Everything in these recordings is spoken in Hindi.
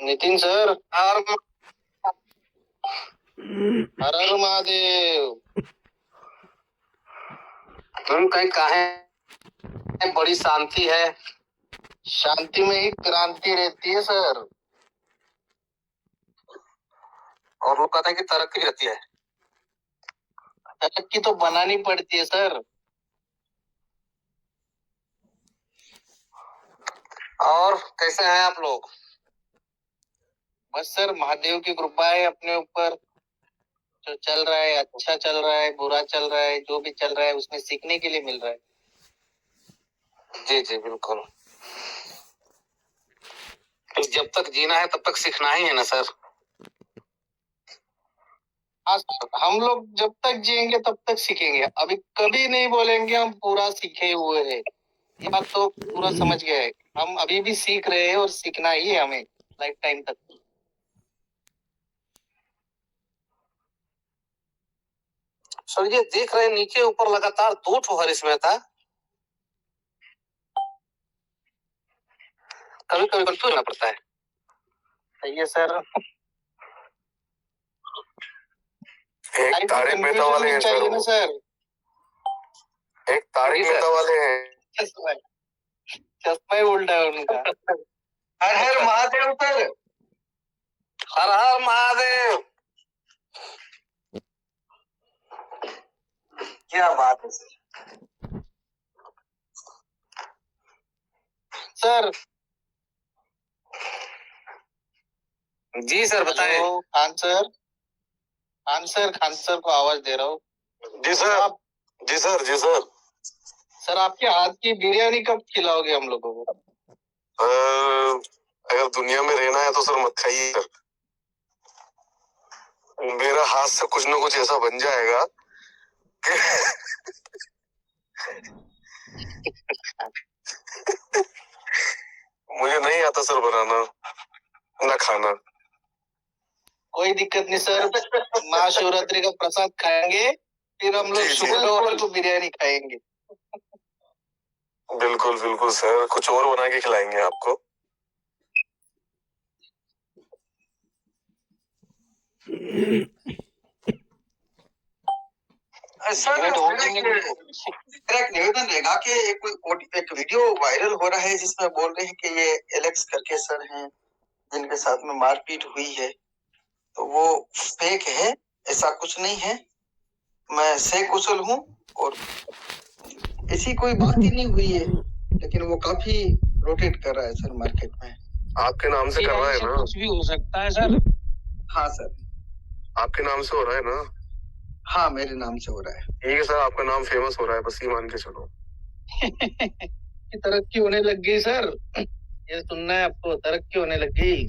नितिन सर, हर हर महादेव। तुम कहीं काहे? बड़ी शांति है। शांति में ही क्रांति रहती है सर। और लोग कहते हैं कि तरक्की रहती है। तरक्की तो बनानी पड़ती है सर। और कैसे हैं आप लोग? बस सर, महादेव की कृपा है अपने ऊपर। जो चल रहा है अच्छा चल रहा है, बुरा चल रहा है, जो भी चल रहा है उसमें सीखने के लिए मिल रहा है। जी जी बिल्कुल। जब तक जीना है तब तक सीखना ही है ना सर। हाँ सर, हम लोग जब तक जिएंगे तब तक सीखेंगे। अभी कभी नहीं बोलेंगे हम पूरा सीखे हुए हैं। ये बात तो पूरा समझ गए। हम अभी भी सीख रहे हैं और सीखना ही है हमें लाइफ टाइम तक। सर ये देख रहे हैं नीचे ऊपर लगातार 2 ठोहर इसमें था। कभी कभी कंफ्यूज होना पड़ता है। सही है सर। एक तारक मेहता वाले हैं सर, ना सर। एक तारक मेहता वाले हैं। चश्मा ही उल्टा है उनका। हर हर महादेव सर। हर हर महादेव। क्या बात है सर। सर जी सर बताएं। खान सर, खान सर को आवाज दे रहा हूँ। जी सर। आप जी सर, जी सर। सर आपके हाथ की बिरयानी कब खिलाओगे हम लोगों को? अगर दुनिया में रहना है तो सर मत खाइए सर। मेरा हाथ से कुछ ना कुछ ऐसा बन जाएगा कि मुझे नहीं आता सर बनाना ना खाना। कोई दिक्कत नहीं सर। महाशिवरात्रि का प्रसाद खाएंगे, फिर हम लोग शुक्रवार को बिरयानी खाएंगे। बिल्कुल बिल्कुल सर, कुछ और बना के खिलाएंगे आपको। सर मेरा एक निवेदन रहेगा कि एक वीडियो वायरल हो रहा है जिसमें बोल रहे हैं कि ये एलेक्स करके सर हैं जिनके साथ में मारपीट हुई है, तो वो फेक है। ऐसा कुछ नहीं है। मैं से कुशल हूँ और ऐसी कोई बात ही नहीं हुई है, लेकिन वो काफी रोटेट कर रहा है सर मार्केट में। आपके नाम से कर रहा है ना? कुछ भी हो सकता है सर। हाँ सर। आपके नाम से हो रहा है ना? हाँ मेरे नाम से हो रहा है। ठीक है सर, आपका नाम फेमस हो रहा है, बस ये मान के चलो। तरक्की होने लग गई सर। ये सुनना है आपको, तरक्की होने लग गई।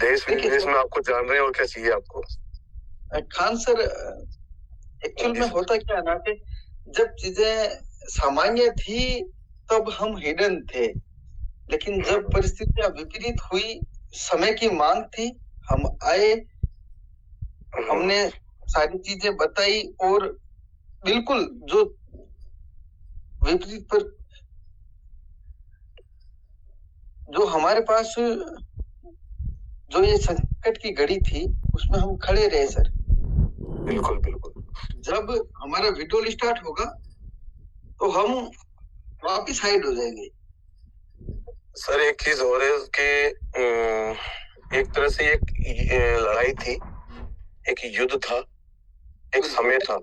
देश विदेश में आपको जान रहे हैं और क्या चाहिए आपको? खान सर, एक्चुअल में होता क्या है ना कि जब चीजें सामान्य थी तब हम हिडन थे, लेकिन जब परिस्थितियां विपरीत हुई, समय की मांग थी, हम आए, हमने सारी चीजें बताई और बिल्कुल जो विपरीत पर जो हमारे पास जो ये संकट की घड़ी थी उसमें हम खड़े रहे सर। बिल्कुल बिल्कुल। जब हमारा विड्रॉल स्टार्ट होगा तो हम वापिस हाइड हो जाएगी। सर एक चीज और है कि एक तरह से एक लड़ाई थी, एक युद्ध था, एक समय था।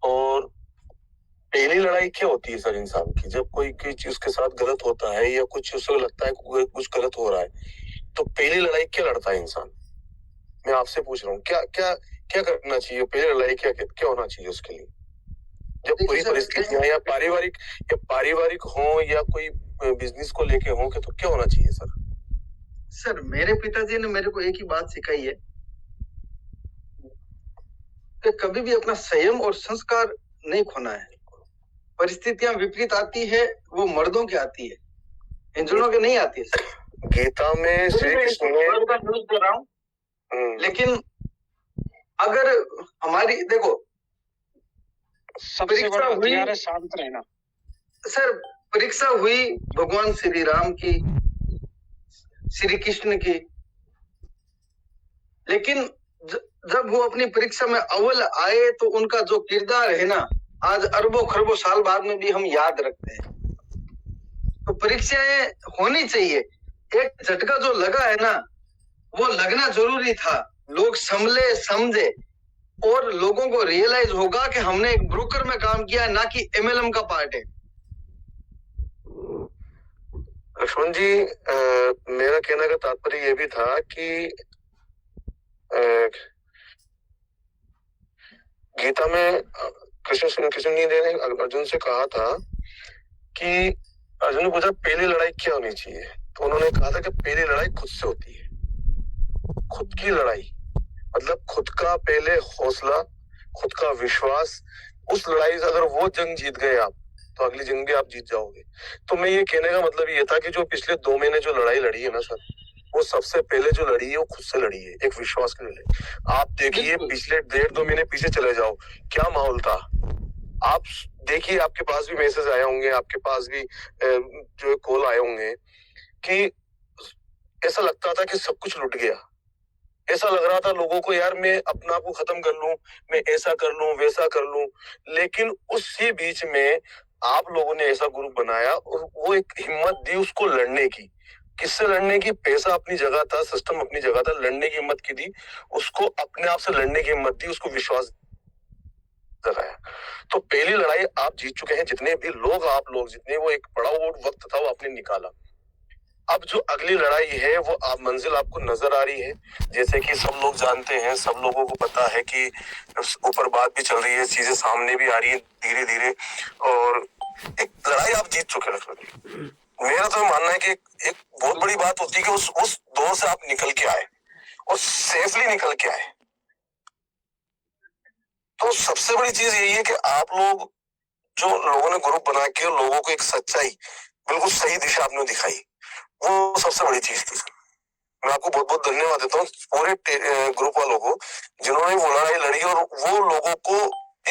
और पहली लड़ाई क्या होती है सर इंसान की? जब कोई चीज के साथ गलत होता है या कुछ उसे लगता है कुछ गलत हो रहा है, तो पहली लड़ाई क्या लड़ता है इंसान? मैं आपसे पूछ रहा हूँ, क्या क्या क्या करना चाहिए? पहली लड़ाई क्या होना चाहिए उसके लिए? जब पूरी परिस्थितियां या पारिवारिक हो या कोई बिजनेस को लेके हो, तो क्या होना चाहिए सर? सर मेरे पिताजी ने मेरे को एक ही बात सिखाई है कि कभी भी अपना संयम और संस्कार नहीं खोना है। परिस्थितियां विपरीत आती है, वो मर्दों की आती है, इंजनों के नहीं आती है सर। गीता में श्री कृष्ण ने लेकिन अगर हमारी देखो सबसे बड़ा हथियार है शांत रहना। सर परीक्षा हुई भगवान श्री राम की, श्री कृष्ण की, लेकिन जब वो अपनी परीक्षा में अव्वल आए तो उनका जो किरदार है ना, आज अरबों खरबों साल बाद में भी हम याद रखते हैं। तो परीक्षाएं होनी चाहिए। एक झटका जो लगा है ना, वो लगना जरूरी था। लोग संभले समझे और लोगों को रियलाइज होगा कि हमने एक ब्रोकर में काम किया है, ना कि एमएलएम का पार्ट है। लक्ष्मण जी, मेरा कहने का तात्पर्य ये भी था कि गीता में कृष्ण जी ने अर्जुन से कहा था कि अर्जुन ने पूछा पहली लड़ाई क्या होनी चाहिए, तो उन्होंने कहा था कि पहली लड़ाई खुद से होती है। खुद की लड़ाई मतलब खुद का पहले हौसला, खुद का विश्वास। उस लड़ाई से अगर वो जंग जीत गए आप, तो अगली जंग भी आप जीत जाओगे। तो मैं ये कहने का मतलब ये था कि जो पिछले 2 महीने जो लड़ाई लड़ी है ना सर, वो सबसे पहले जो लड़ी है वो खुद से लड़ी है, एक विश्वास की लड़ाई। आप देखिए पिछले 1.5-2 महीने पीछे चले जाओ, क्या माहौल था। आप देखिए, आपके पास भी मैसेज आए होंगे, आपके पास भी जो कॉल आए होंगे कि ऐसा लगता था कि सब कुछ लुट गया। ऐसा लग रहा था लोगों को, यार मैं अपना आप को खत्म कर लूं, मैं ऐसा कर लूं, वैसा कर लूं। लेकिन उसी बीच में आप लोगों ने ऐसा ग्रुप बनाया और वो एक हिम्मत दी उसको लड़ने की। किससे लड़ने की? पैसा अपनी जगह था, सिस्टम अपनी जगह था, लड़ने की हिम्मत की दी उसको, अपने आप से लड़ने की हिम्मत दी उसको, विश्वास जगाया। तो पहली लड़ाई आप जीत चुके हैं। जितने भी लोग आप लोग जितने वो एक बड़ा वो वक्त था वो आपने निकाला। अब जो अगली लड़ाई है वो आप मंजिल आपको नजर आ रही है। जैसे कि सब लोग जानते हैं, सब लोगों को पता है कि ऊपर बात भी चल रही है, चीजें सामने भी आ रही है धीरे धीरे, और एक लड़ाई आप जीत चुके हैं। मेरा तो मानना है कि एक बहुत बड़ी बात होती है कि उस दौर से आप निकल के आए और सेफली निकल के आए। तो सबसे बड़ी चीज यही है कि आप लोग जो लोगों ने ग्रुप बना के लोगों को एक सच्चाई, बिल्कुल सही दिशा आपने दिखाई, वो सबसे बड़ी चीज थी। मैं आपको बहुत बहुत धन्यवाद देता हूँ पूरे ग्रुप वालों को, जिन्होंने वो लड़ाई लड़ी और वो लोगों को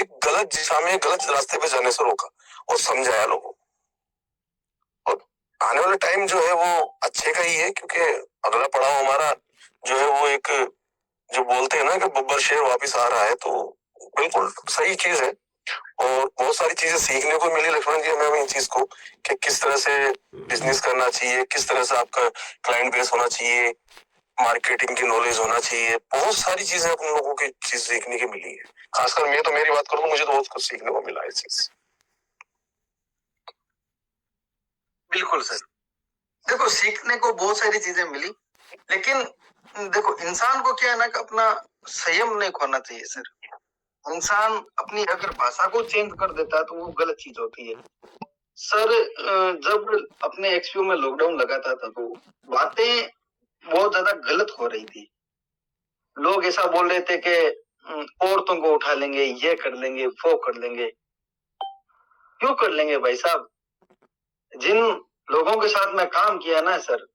एक गलत दिशा में, गलत रास्ते पे जाने से रोका और समझाया लोगों को। और आने वाला टाइम जो है वो अच्छे का ही है, क्योंकि अगला पड़ाव हमारा जो है वो एक, जो बोलते हैं ना कि बब्बर शेर वापिस आ रहा है, तो बिल्कुल सही चीज है। और बहुत सारी चीजें सीखने को मिली लक्ष्मण जी हमें इन चीज को, कि किस तरह से बिजनेस करना चाहिए, किस तरह से आपका क्लाइंट बेस होना चाहिए, मार्केटिंग की नॉलेज होना चाहिए। बहुत सारी चीजें अपन लोगों की चीज सीखने की मिली है। खासकर मैं तो मेरी बात करूँ, मुझे तो बहुत कुछ सीखने को मिला है इस चीज। बिल्कुल सर, देखो सीखने को बहुत सारी चीजें मिली, लेकिन देखो इंसान को क्या है ना कि अपना संयम नहीं खोना चाहिए सर। इंसान अपनी अगर भाषा को चेंज कर देता है तो वो गलत चीज होती है सर। जब अपने एक्सपीओ में लॉकडाउन लगा था तो बातें बहुत ज्यादा गलत हो रही थी। लोग ऐसा बोल रहे थे कि औरतों को उठा लेंगे, ये कर लेंगे, वो कर लेंगे। क्यों कर लेंगे भाई साहब? जिन लोगों के साथ मैं काम किया ना सर,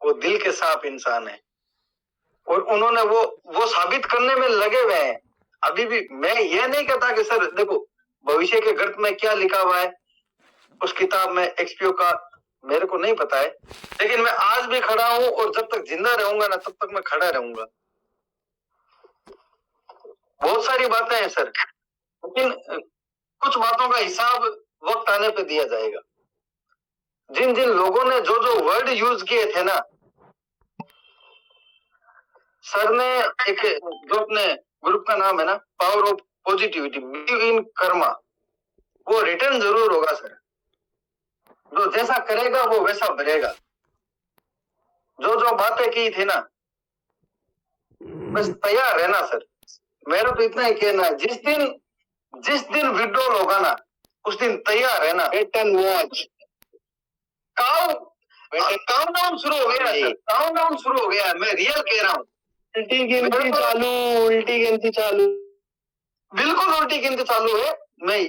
वो दिल के साफ इंसान है और उन्होंने वो साबित करने में लगे हुए हैं अभी भी। मैं ये नहीं कहता कि सर देखो भविष्य के गर्त में क्या लिखा हुआ है उस किताब में एक्सपीओ का, मेरे को नहीं पता है, लेकिन मैं आज भी खड़ा हूं और जब तक जिंदा रहूंगा ना तब तक मैं खड़ा रहूंगा। बहुत सारी बातें हैं सर, लेकिन कुछ बातों का हिसाब वक्त आने पे दिया जाएगा। जिन जिन लोगों ने जो जो वर्ड यूज किए थे ना, सर ने एक जो अपने ग्रुप का नाम है ना, power of positivity, believe in Karma, वो रिटर्न जरूर होगा सर। जो जैसा करेगा वो वैसा भरेगा। जो जो बातें की थी ना, बस तैयार रहना सर। मेरा तो इतना ही कहना है, जिस दिन विड्रॉल होगा ना, उस दिन तैयार रहना। Wait and watch. काउंटडाउन शुरू हो गया सर, काउंटडाउन शुरू हो गया। मैं रियल कह रहा हूँ। उल्टी गिनती चालू, उल्टी गिनती चालू, बिल्कुल उल्टी गिनती चालू है। नहीं,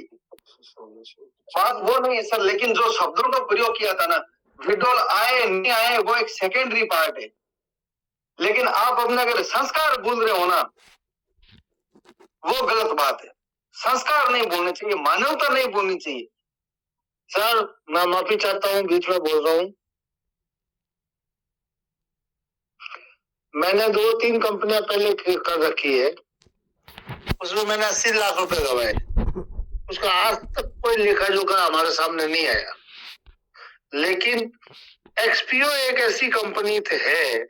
बात वो नहीं है सर, लेकिन जो शब्दों का प्रयोग किया था ना, विड्रॉल आए नहीं आए वो एक सेकेंडरी पार्ट है। लेकिन आप अपने अगर संस्कार भूल रहे हो ना, वो गलत बात है। संस्कार नहीं भूलने चाहिए, मानवता नहीं भूलनी चाहिए। सर मैं माफी चाहता हूँ, बीच में बोल रहा हूँ। मैंने 2-3 कंपनियां पहले कर रखी है, उसमें मैंने 80 लाख रुपए गवाए। उसका आज तक कोई लेखा जोखा हमारे सामने नहीं आया। लेकिन एक्सपीओ एक ऐसी कंपनी है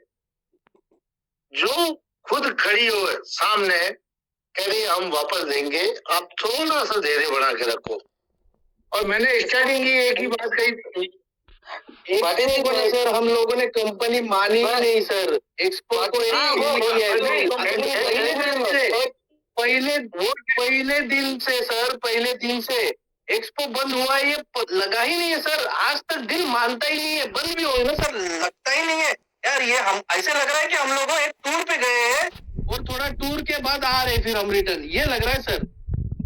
जो खुद खड़ी हो सामने, कह रही हम वापस देंगे, आप थोड़ा सा धैर्य बना के रखो। और मैंने स्टार्टिंग की एक ही बात कही, सर हम लोगों ने कंपनी मानी नहीं सर। एक्सपो को पहले दिन से एक्सपो बंद हुआ है, ये लगा ही नहीं है सर। आज तक दिल मानता ही नहीं है, बंद भी हो ना सर, लगता ही नहीं है यार। ये हम ऐसे लग रहा है कि हम लोग एक टूर पे गए हैं और थोड़ा टूर के बाद आ रहे फिर हम रिटर्न, ये लग रहा है सर।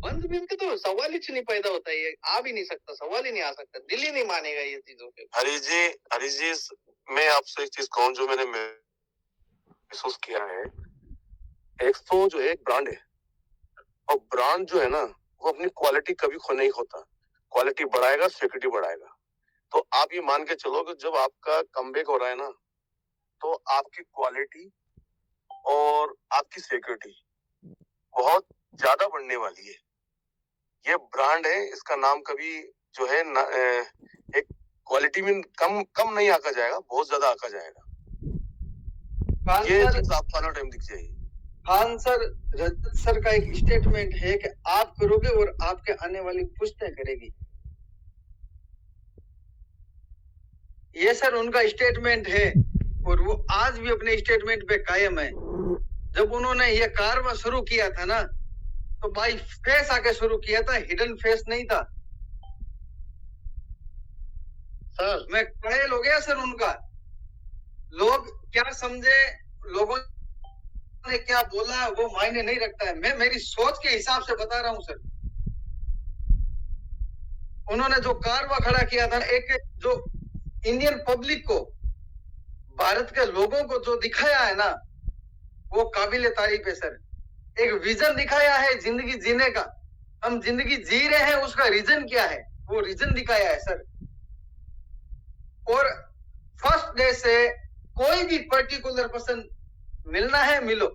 बंद भी का तो सवाल ही नहीं पैदा होता है, ये आ भी नहीं सकता, सवाल ही नहीं आ सकता, दिल ही नहीं मानेगा ये चीजों के। हरीश जी, मैं आपसे एक चीज कहूँ जो मैंने महसूस किया है। एक्सपो जो है एक ब्रांड है, और ब्रांड जो है ना, वो अपनी क्वालिटी कभी नहीं खोता। क्वालिटी बढ़ाएगा, सिक्योरिटी बढ़ाएगा। तो आप ये मान के चलो कि जब आपका कमबैक हो रहा है ना, तो आपकी क्वालिटी और आपकी सिक्योरिटी बहुत ज्यादा बढ़ने वाली है। ये ब्रांड है, इसका नाम कभी जो है ना, एक क्वालिटी में कम नहीं आका जाएगा, बहुत ज्यादा आका जाएगा। ये चीज आपको आना टाइम दिख जाएगी। खान सर, रजत सर का एक स्टेटमेंट है कि आप करोगे और आपके आने वाली पुश्तें करेगी। ये सर उनका स्टेटमेंट है, और वो आज भी अपने स्टेटमेंट पे कायम है। जब उन्होंने ये कारवा शुरू किया था ना, तो बाई फेस आके शुरू किया था, हिडन फेस नहीं था सर। मैं कायल हो गया सर उनका। लोग क्या समझे, लोगों ने क्या बोला, वो मायने नहीं रखता है। मैं मेरी सोच के हिसाब से बता रहा हूं सर। उन्होंने जो कारवा खड़ा किया था, एक जो इंडियन पब्लिक को, भारत के लोगों को जो दिखाया है ना, वो काबिले तारीफ है सर। एक विजन दिखाया है जिंदगी जीने का। हम जिंदगी जी रहे हैं, उसका रीजन क्या है, वो रीजन दिखाया है सर। और फर्स्ट डे से कोई भी पर्टिकुलर पर्सन मिलना है मिलो।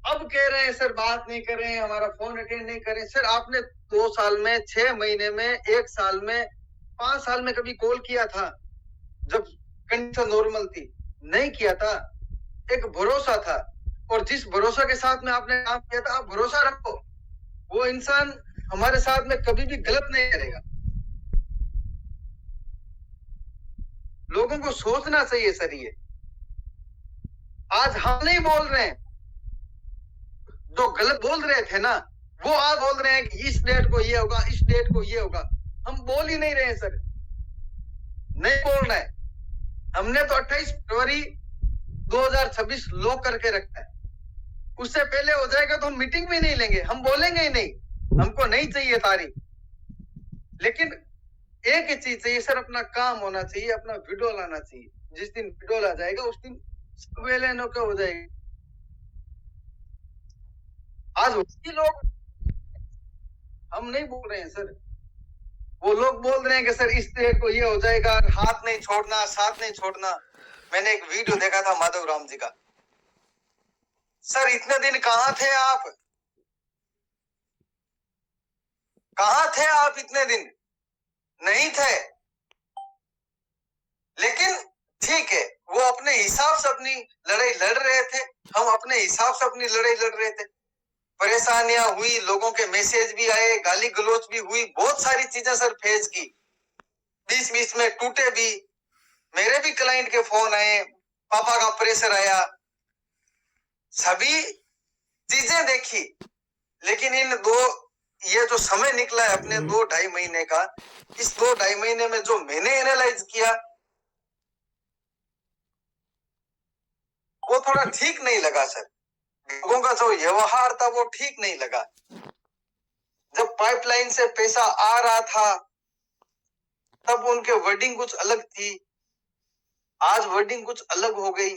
अब कह रहे हैं सर बात नहीं कर रहे हैं, हमारा फोन अटेंड नहीं कर रहे हैं। सर आपने 2 साल में, 6 महीने में, 1 साल में, 5 साल में कभी कॉल किया था जब कंडीशन नॉर्मल थी? नहीं किया था। एक भरोसा था, और जिस भरोसा के साथ में आपने काम किया था, आप भरोसा रखो, वो इंसान हमारे साथ में कभी भी गलत नहीं करेगा। लोगों को सोचना चाहिए सर। ये आज हम नहीं बोल रहे हैं, जो गलत बोल रहे थे ना, वो आज बोल रहे हैं कि इस डेट को ये होगा, इस डेट को ये होगा। हम बोल ही नहीं रहे हैं सर, नहीं बोल रहे हैं। हमने तो 28 फरवरी 2026 लॉक करके रखा है। उससे पहले हो जाएगा तो हम मीटिंग भी नहीं लेंगे, हम बोलेंगे ही नहीं, हमको नहीं चाहिए तारीख। लेकिन एक ही चीज चाहिए सर, अपना काम होना चाहिए, अपना विड्रॉल आना चाहिए। जिस दिन विड्रॉल आ जाएगा उस दिन वेले नो क्या हो जाएगी। आज वही लोग, हम नहीं बोल रहे हैं सर, वो लोग बोल रहे हैं कि सर इस डेट को ये हो जाएगा, हाथ नहीं छोड़ना, साथ नहीं छोड़ना। मैंने एक वीडियो देखा था माधव राम जी का। सर इतने दिन कहाँ थे आप? कहाँ थे आप इतने दिन? नहीं थे। हिसाब से अपनी लड़ाई लड़ रहे थे, हम अपने हिसाब से अपनी लड़ाई लड़ रहे थे। परेशानियां हुई, लोगों के मैसेज भी आए, गाली गलौज भी हुई, बहुत सारी चीजें सर फेस की, बीच बीच में टूटे भी, मेरे भी क्लाइंट के फोन आए, पापा का प्रेशर आया, सभी चीजें देखी। लेकिन ये जो समय निकला है अपने 2-2.5 महीने का, इस 2-2.5 महीने में जो मैंने एनालाइज किया वो थोड़ा ठीक नहीं लगा सर। लोगों का जो व्यवहार था वो ठीक नहीं लगा। जब पाइपलाइन से पैसा आ रहा था तब उनके वर्डिंग कुछ अलग थी, आज वर्डिंग कुछ अलग हो गई।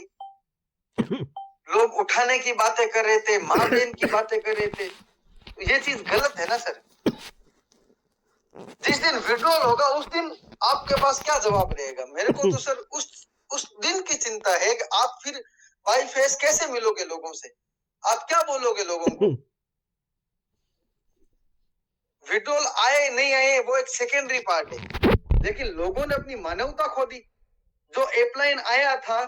लोग उठाने की बातें कर रहे थे, माँ बहन की बातें कर रहे थे, ये चीज गलत है ना सर। जिस दिन विड्रॉल होगा उस दिन आपके पास क्या जवाब रहेगा? मेरे को तो सर उस दिन की चिंता है कि आप फिर बाई फेस कैसे मिलोगे लोगों से, आप क्या बोलोगे लोगों को? विड्रॉल आए नहीं आए वो एक सेकेंडरी पार्ट है, लेकिन लोगों ने अपनी मानवता खो दी। जो अपलाइन आया था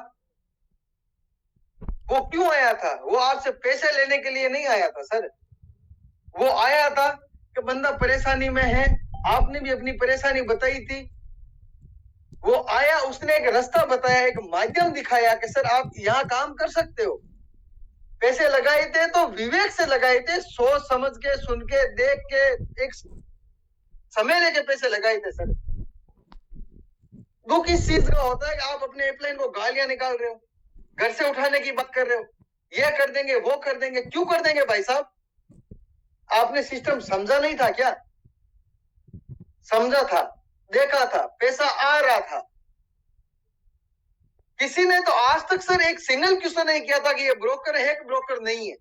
वो क्यों आया था? वो आपसे पैसे लेने के लिए नहीं आया था सर। वो आया था कि बंदा परेशानी में है, आपने भी अपनी परेशानी बताई थी। वो आया, उसने एक रास्ता बताया, एक माध्यम दिखाया कि सर आप यहाँ काम कर सकते हो। पैसे लगाए थे तो विवेक से लगाए थे, सोच समझ के, सुन के, देख के, एक समय लेके पैसे लगाए थे सर। दुख इस चीज का होता है कि आप अपने अपलाइन को गालियां निकाल रहे हो, घर से उठाने की बात कर रहे हो, ये कर देंगे वो कर देंगे। क्यों कर देंगे भाई साहब? आपने सिस्टम समझा नहीं था क्या? समझा था, देखा था, पैसा आ रहा था। किसी ने तो आज तक सर एक सिंगल क्वेश्चन नहीं किया था कि ये ब्रोकर है कि ब्रोकर नहीं है।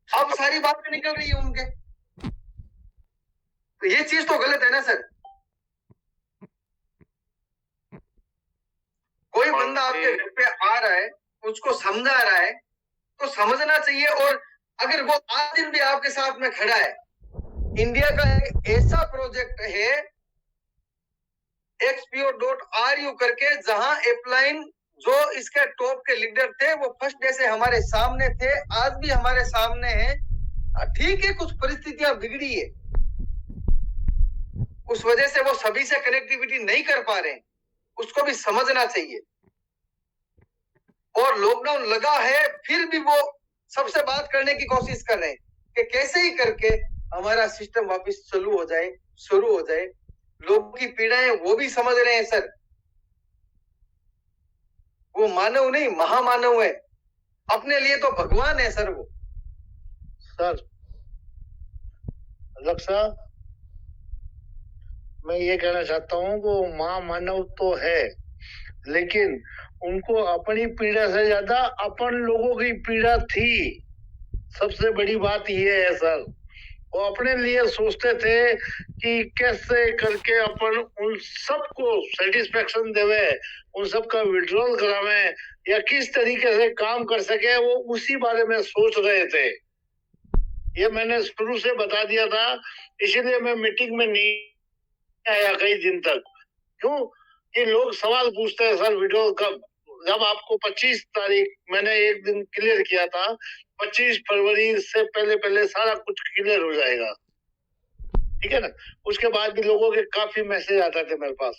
अब सारी बातें निकल रही है उनके, तो ये चीज तो गलत है ना सर। कोई बंदा आपके घर पे आ रहा है, उसको समझा रहा है तो समझना चाहिए। और अगर वो आज दिन भी आपके साथ में खड़ा है, इंडिया का एक ऐसा प्रोजेक्ट है XPO.RU करके, जहां अपलाइन जो इसके टॉप के लीडर थे वो फर्स्ट डे से हमारे सामने थे, आज भी हमारे सामने हैं। ठीक है, कुछ परिस्थितियां बिगड़ी है, उस वजह से वो सभी से कनेक्टिविटी नहीं कर पा रहे हैं, उसको भी समझना चाहिए। और लॉकडाउन लगा है फिर भी वो सबसे बात करने की कोशिश कर रहे हैं कि कैसे ही करके हमारा सिस्टम वापस चालू हो जाए, शुरू हो जाए। लोगों की पीड़ाएं वो भी समझ रहे हैं सर। वो मानव नहीं, महामानव है, अपने लिए तो भगवान है सर वो। सर लक्षा, मैं ये कहना चाहता हूँ वो महामानव तो है, लेकिन उनको अपनी पीड़ा से ज्यादा अपन लोगों की पीड़ा थी। सबसे बड़ी बात ये है सर, वो अपने लिए सोचते थे कि कैसे करके अपन उन सबको सेटिस्फेक्शन देवे, उन सबका विड्रॉल करावे या किस तरीके से काम कर सके, वो उसी बारे में सोच रहे थे। ये मैंने शुरू से बता दिया था, इसीलिए मैं मीटिंग में नहीं आया कई दिन तक। क्यों? ये लोग सवाल पूछते हैं सर विड्रॉल कब? जब आपको 25 तारीख मैंने एक दिन क्लियर किया था, 25 फरवरी से पहले सारा कुछ क्लियर हो जाएगा, ठीक है ना? उसके बाद भी लोगों के काफी मैसेज आते थे मेरे पास।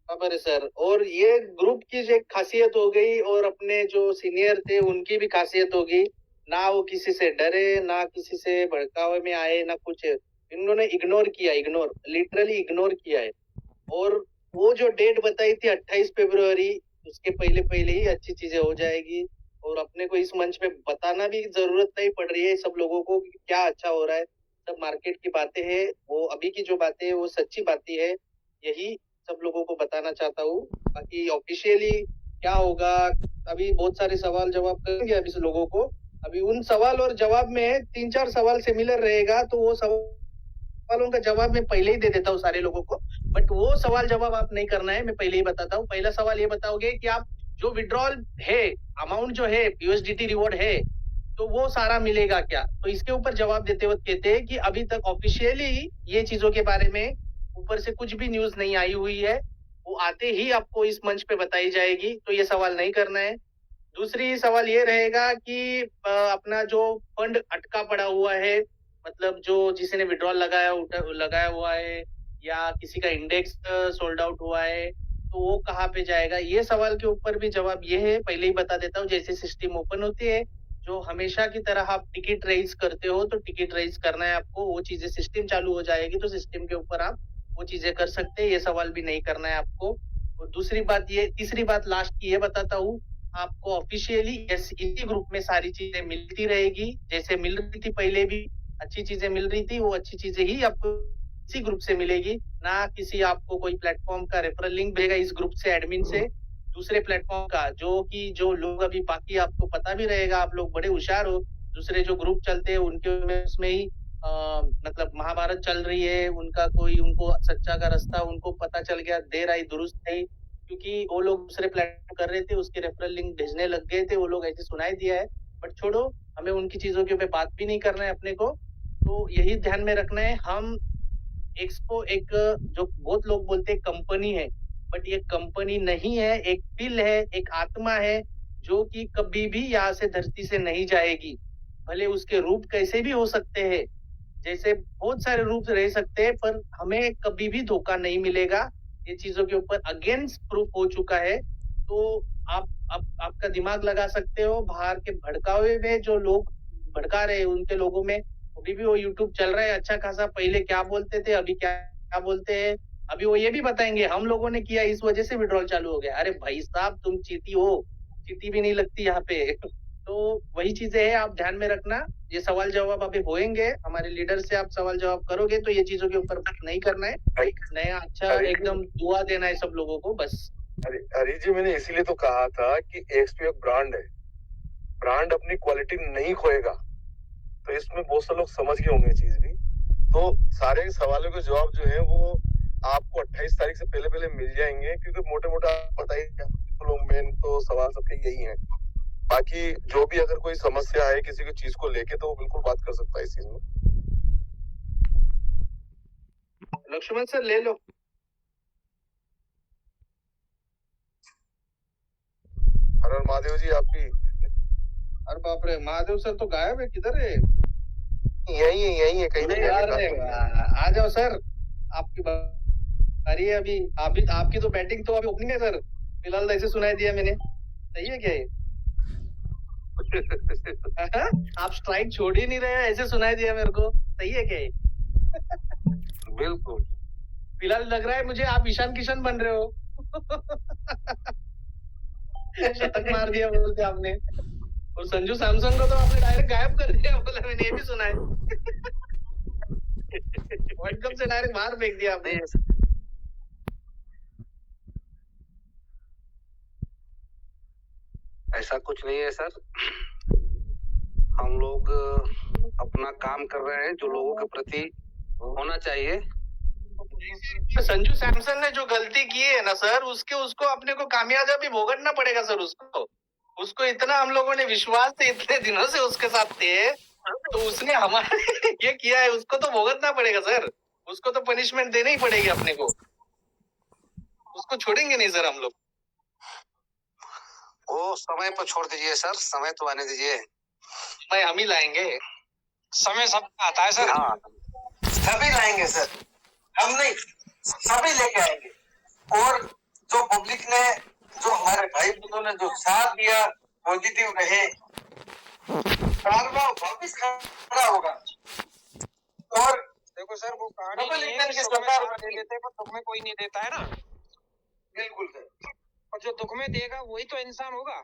खबर है सर। और ये ग्रुप की जो एक खासियत हो गई, और अपने जो सीनियर थे उनकी भी खासियत होगी, ना वो किसी से डरे, ना किसी से भड़कावे में आए, ना कुछ। इन्होंने इग्नोर किया, लिटरली इग्नोर किया है। और वो जो डेट बताई थी 28 फरवरी, उसके पहले ही अच्छी चीजें हो जाएगी। और अपने को इस मंच पे बताना भी जरूरत नहीं पड़ रही है सब लोगों को कि क्या अच्छा हो रहा है। सब मार्केट की बातें हैं, वो अभी की जो बातें हैं वो सच्ची बातें है, यही सब लोगों को बताना चाहता हूँ। बाकी ऑफिशियली क्या होगा, अभी बहुत सारे सवाल जवाब करेंगे अभी से लोगों को। अभी उन सवाल और जवाब में 3-4 सवाल सिमिलर रहेगा, तो वो सवालों का जवाब मैं पहले ही दे देता हूँ सारे लोगों को। बट वो सवाल जवाब आप नहीं करना है, मैं पहले ही बताता हूँ। पहला सवाल ये बताओगे कि आप जो विड्रॉल है, अमाउंट जो है USDT रिवॉर्ड है, तो वो सारा मिलेगा क्या? तो इसके ऊपर जवाब देते वक्त कहते हैं कि अभी तक ऑफिशियली ये चीजों के बारे में ऊपर से कुछ भी न्यूज नहीं आई हुई है, वो आते ही आपको इस मंच पे बताई जाएगी, तो ये सवाल नहीं करना है। दूसरी सवाल ये रहेगा कि अपना जो फंड अटका पड़ा हुआ है, मतलब जो जिसी ने विड्रॉल लगाया हुआ है या किसी का इंडेक्स सोल्ड आउट हुआ है, तो वो कहाँ पे जाएगा? ये सवाल के ऊपर भी जवाब ये है, पहले ही बता देता हूँ, जैसे सिस्टम ओपन होती है, जो हमेशा की तरह आप टिकट रेज करते हो, तो टिकट रेज करना है आपको, वो चीजें सिस्टम चालू हो जाएगी, तो सिस्टम के ऊपर आप वो चीजें कर सकते हैं, ये सवाल भी नहीं करना है आपको। और तीसरी बात लास्ट की ये बताता हूँ, आपको ऑफिशियली इसी ग्रुप में सारी चीजें मिलती रहेगी, जैसे मिल रही थी पहले भी, अच्छी चीजें मिल रही थी, वो अच्छी चीजें ही आपको इसी ग्रुप से मिलेगी, ना किसी आपको कोई प्लेटफॉर्म का रेफरल लिंक भेजेगा इस ग्रुप से, एडमिन से, दूसरे प्लेटफॉर्म का, जो लोग अभी बाकी आपको पता भी रहेगा, आप लोग बड़े होशियार हो, दूसरे जो ग्रुप चलते हैं उनके उसमें ही मतलब महाभारत चल रही है, उनको सच्चा का रास्ता उनको पता चल गया, देर आई दुरुस्त नहीं, क्योंकि वो लोग दूसरे प्लेटफॉर्म कर रहे थे, उसके रेफरल लिंक भेजने लग गए थे, वो लोग ऐसे सुनाई दिया है, बट छोड़ो, हमें उनकी चीजों के ऊपर बात भी नहीं करना है अपने को। तो यही ध्यान में रखना है, हम एक्सपो एक जो बहुत लोग बोलते हैं कंपनी है, बट ये कंपनी नहीं है, एक दिल है, एक आत्मा है, जो कि कभी भी यहाँ से धरती से नहीं जाएगी, भले उसके रूप कैसे भी हो सकते हैं, जैसे बहुत सारे रूप रह सकते हैं, पर हमें कभी भी धोखा नहीं मिलेगा, ये चीजों के ऊपर अगेंस्ट प्रूफ हो चुका है। तो आपका दिमाग लगा सकते हो, बाहर के भड़कावे में जो लोग भड़का रहे हैं उनके लोगों में अभी भी वो यूट्यूब चल रहा है अच्छा खासा, पहले क्या बोलते थे, अभी क्या बोलते हैं, अभी वो ये भी बताएंगे हम लोगों ने किया, इस वजह से विड्रॉल चालू हो गया। अरे भाई साहब, तुम चीटी हो, चीटी भी नहीं लगती यहाँ पे। तो वही चीजें हैं, आप ध्यान में रखना, ये सवाल जवाब अभी होएंगे, हमारे लीडर से आप सवाल जवाब करोगे, तो ये चीजों के ऊपर बात नहीं करना है, नया अच्छा एकदम दुआ देना है सब लोगों को बस। हरी जी, मैंने इसीलिए तो कहा था कि एक्सपो एक ब्रांड है, ब्रांड अपनी क्वालिटी नहीं खोएगा, तो इसमें बहुत से लोग समझ गए होंगे चीज भी। तो सारे सवालों के जवाब जो है वो आपको 28 तारीख से पहले मिल जाएंगे, क्योंकि मोटे मोटा पता ही लोग मेन तो सवाल सबके यही है। बाकी जो भी अगर कोई समस्या है किसी की चीज को लेके, तो वो बिल्कुल बात कर सकता है इस चीज में। लक्ष्मण सर ले लो। हर हर महादेव जी, आप भी। अरे बाप रे, महादेव सर तो गायब है, किधर है? यही है कहीं नहीं। आ जाओ सर, आपकी बारी है अभी, आपकी तो बैटिंग तो अभी ओपनिंग है सर, फिलहाल ऐसे सुनाई दिया मैंने, सही है क्या ये? आप स्ट्राइक छोड़ ही नहीं रहे, ऐसे सुनाई दिया मेरे को, सही है क्या ये? बिल्कुल, फिलहाल लग रहा है मुझे आप ईशान किशन बन रहे हो। शतक मार दिया बोलते आपने, और संजू सैमसन को तो आपने डायरेक्ट गायब कर दिया, बोला मैंने ये भी सुना है। वर्ल्ड कप से डायरेक्ट बाहर फेंक दिया आपने। ऐसा कुछ नहीं है सर, हम लोग अपना काम कर रहे हैं जो लोगों के प्रति होना चाहिए। संजू सैमसन ने जो गलती की है ना सर, उसको अपने को खामियाजा भी भुगतना पड़ेगा सर। उसको इतना हम लोगों ने विश्वास से इतने दिनों से उसके साथ थे, तो उसने हमारे ये किया है, उसको तो भुगतना पड़ेगा सर, उसको तो पनिशमेंट देनी ही पड़ेगी अपने को, उसको छोड़ेंगे नहीं सर हम लोग। वो समय पर छोड़ दीजिए सर, समय तो आने दीजिए। भाई हम ही लाएंगे, समय सबका आता है सर। हाँ, सभी लाएंगे सर, हम नहीं, सभी लेके आएंगे। और जो पब्लिक ने, जो हमारे भाई बंधुओं ने जो साथ दिया, पॉजिटिव रहे, वापिस खड़ा होगा। और देखो सर, वो कहानी डबल नहीं इंजन है, के सुख में सरकार साथ दे देते हैं, पर दुख में कोई नहीं देता है ना। बिल्कुल सर, और जो दुख में देगा वही तो इंसान होगा।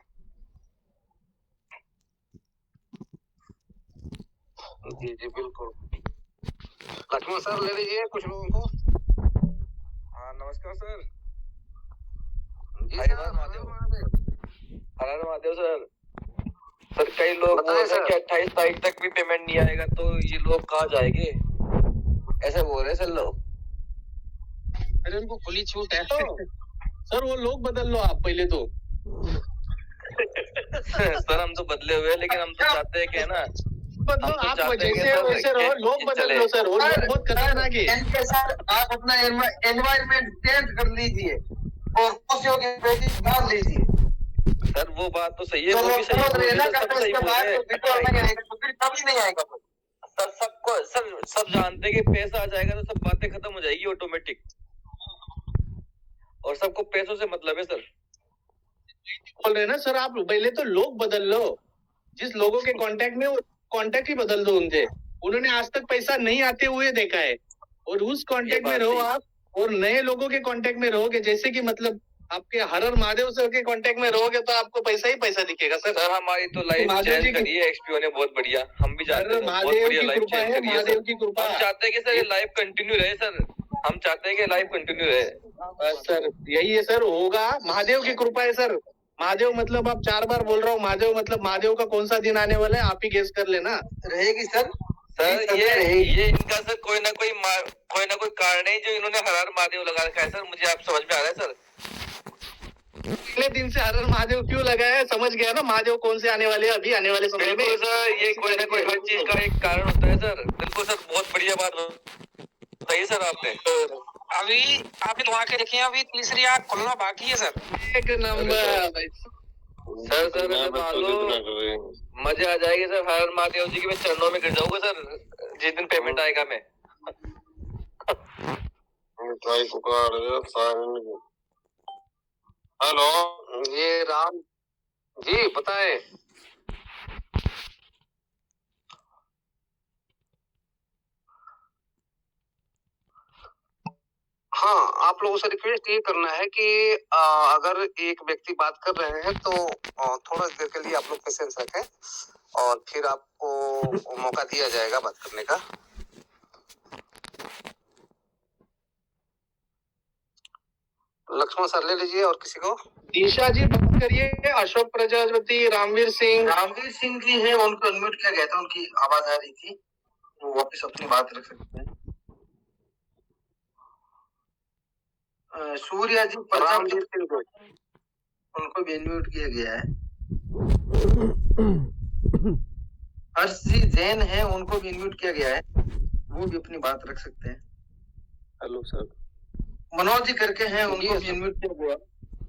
जी जी बिल्कुल। लक्ष्मण सर ले लीजिए कुछ लोगों को। हाँ नमस्कार सर। जी हर सर, हर महादेव। हर हर महादेव सर। सर कई लोग बताएं बोल रहे हैं सर। कि 28 तारीख तक भी पेमेंट नहीं आएगा, तो ये लोग कहाँ जाएंगे, ऐसे बोल रहे हैं सर लोग। अरे उनको खुली छूट है। सर वो लोग बदल लो आप पहले तो। सर हम तो बदले हुए हैं, लेकिन हम तो चाहते हैं कि है ना, बदलो, हम तो आप चाहते हैं जैसे कि हो वैसे सर रहो, लोग चीज बदल चले। लो सर, वो लोग बहुत खतरनाक है। इनके सर आप अपना एनवायरमेंट चेंज कर लीजिए और खुशियों की पेटी डाल लीजिए। सर वो बात तो सही है, तो वो भी लोग सही समझ रहे हैं ना, बोल रहे हैं, करते सब सही इसके बोल बाद रहे तो वीडियो हैं। नहीं आएगा, तो फिर कभी नहीं आएगा कोई। सर सबको सर सब जानते हैं कि पैसा आ जाएगा तो सब बातें खत्म हो जाएगी ऑटोमेटिक, और सबको पैसों से मतलब है सर। बोल रहे हैं ना सर, आप पहले तो लोग बदल लो, जिस लोगों के कांटेक्ट में, कांटेक्ट ही बदल दो उनसे। उन्होंने आज तक पैसा नहीं आते हुए देखा है, और उस कांटेक्ट में बात रहो सही। आप, और नए लोगों के कांटेक्ट में रहोगे, जैसे कि मतलब आपके हर हर महादेव सर के कांटेक्ट में रहोगे तो आपको पैसा ही पैसा दिखेगा सर। सर हमारी तो लाइफ महादेव जी चेंज की- करी है एक्सपीओ ने, बहुत बढ़िया, हम भी चाहते हैं सर, बहुत महादेव बढ़िया की लाइफ कृपा चेंज है, करी है महादेव सर। की कृपा। हम चाहते हैं कि सर ये लाइफ कंटिन्यू रहे सर, हम चाहते हैं कि लाइफ कंटिन्यू रहे। बस सर यही है सर, होगा, महादेव की कृपा है सर। महादेव मतलब आप 4 बार बोल रहा हूँ, महादेव मतलब महादेव का कौन सा दिन आने वाला है, आप ही गेस कर लेना। रहेगी सर। सर ये इनका सर कोई ना कोई कारण है जो इन्होंने हर हर महादेव लगा रखा है सर, मुझे आप समझ में आ रहा है सर। पहले दिन से हर हर महादेव क्यों लगाया है, समझ गया ना महादेव कौन से आने वाले हैं अभी आने वाले समय में। बिल्कुल सर, ये कोई ना कोई हर चीज का एक कारण होता है सर। बिल्कुल सर, बहुत बढ़िया बात बताइए सर आपने। अभी आपने तो आके देखिए, अभी तीसरी आंख खुलना बाकी है सर। एक नंबर सर मैं मान लो मजे आ जाएगी सर, हर हर महादेव जी के मैं चरणों में गिर जाऊंगा सर जिस दिन पेमेंट आएगा। मैं हेलो, ये राम जी बताएं। हाँ, आप लोगों से रिक्वेस्ट ये करना है कि अगर एक व्यक्ति बात कर रहे हैं तो थोड़ा देर के लिए आप लोग पेशेंस रखें, और फिर आपको मौका दिया जाएगा बात करने का। लक्ष्मण सर ले लीजिए, और किसी को। दिशा जी बात करिए, अशोक प्रजापति, रामवीर सिंह जी है, उनको अनम्यूट किया गया था, उनकी आवाज आ रही थी, वो वापस अपनी बात रख सकते हैं। सूर्या जी रामवीर सिंह को उनको भी अनम्यूट किया गया है। हर्ष जी जैन है, उनको भी अनम्यूट किया गया है, वो भी अपनी बात रख सकते हैं। Hello sir. मनोज जी करके हैं, उनको भी अनम्यूट किया गया।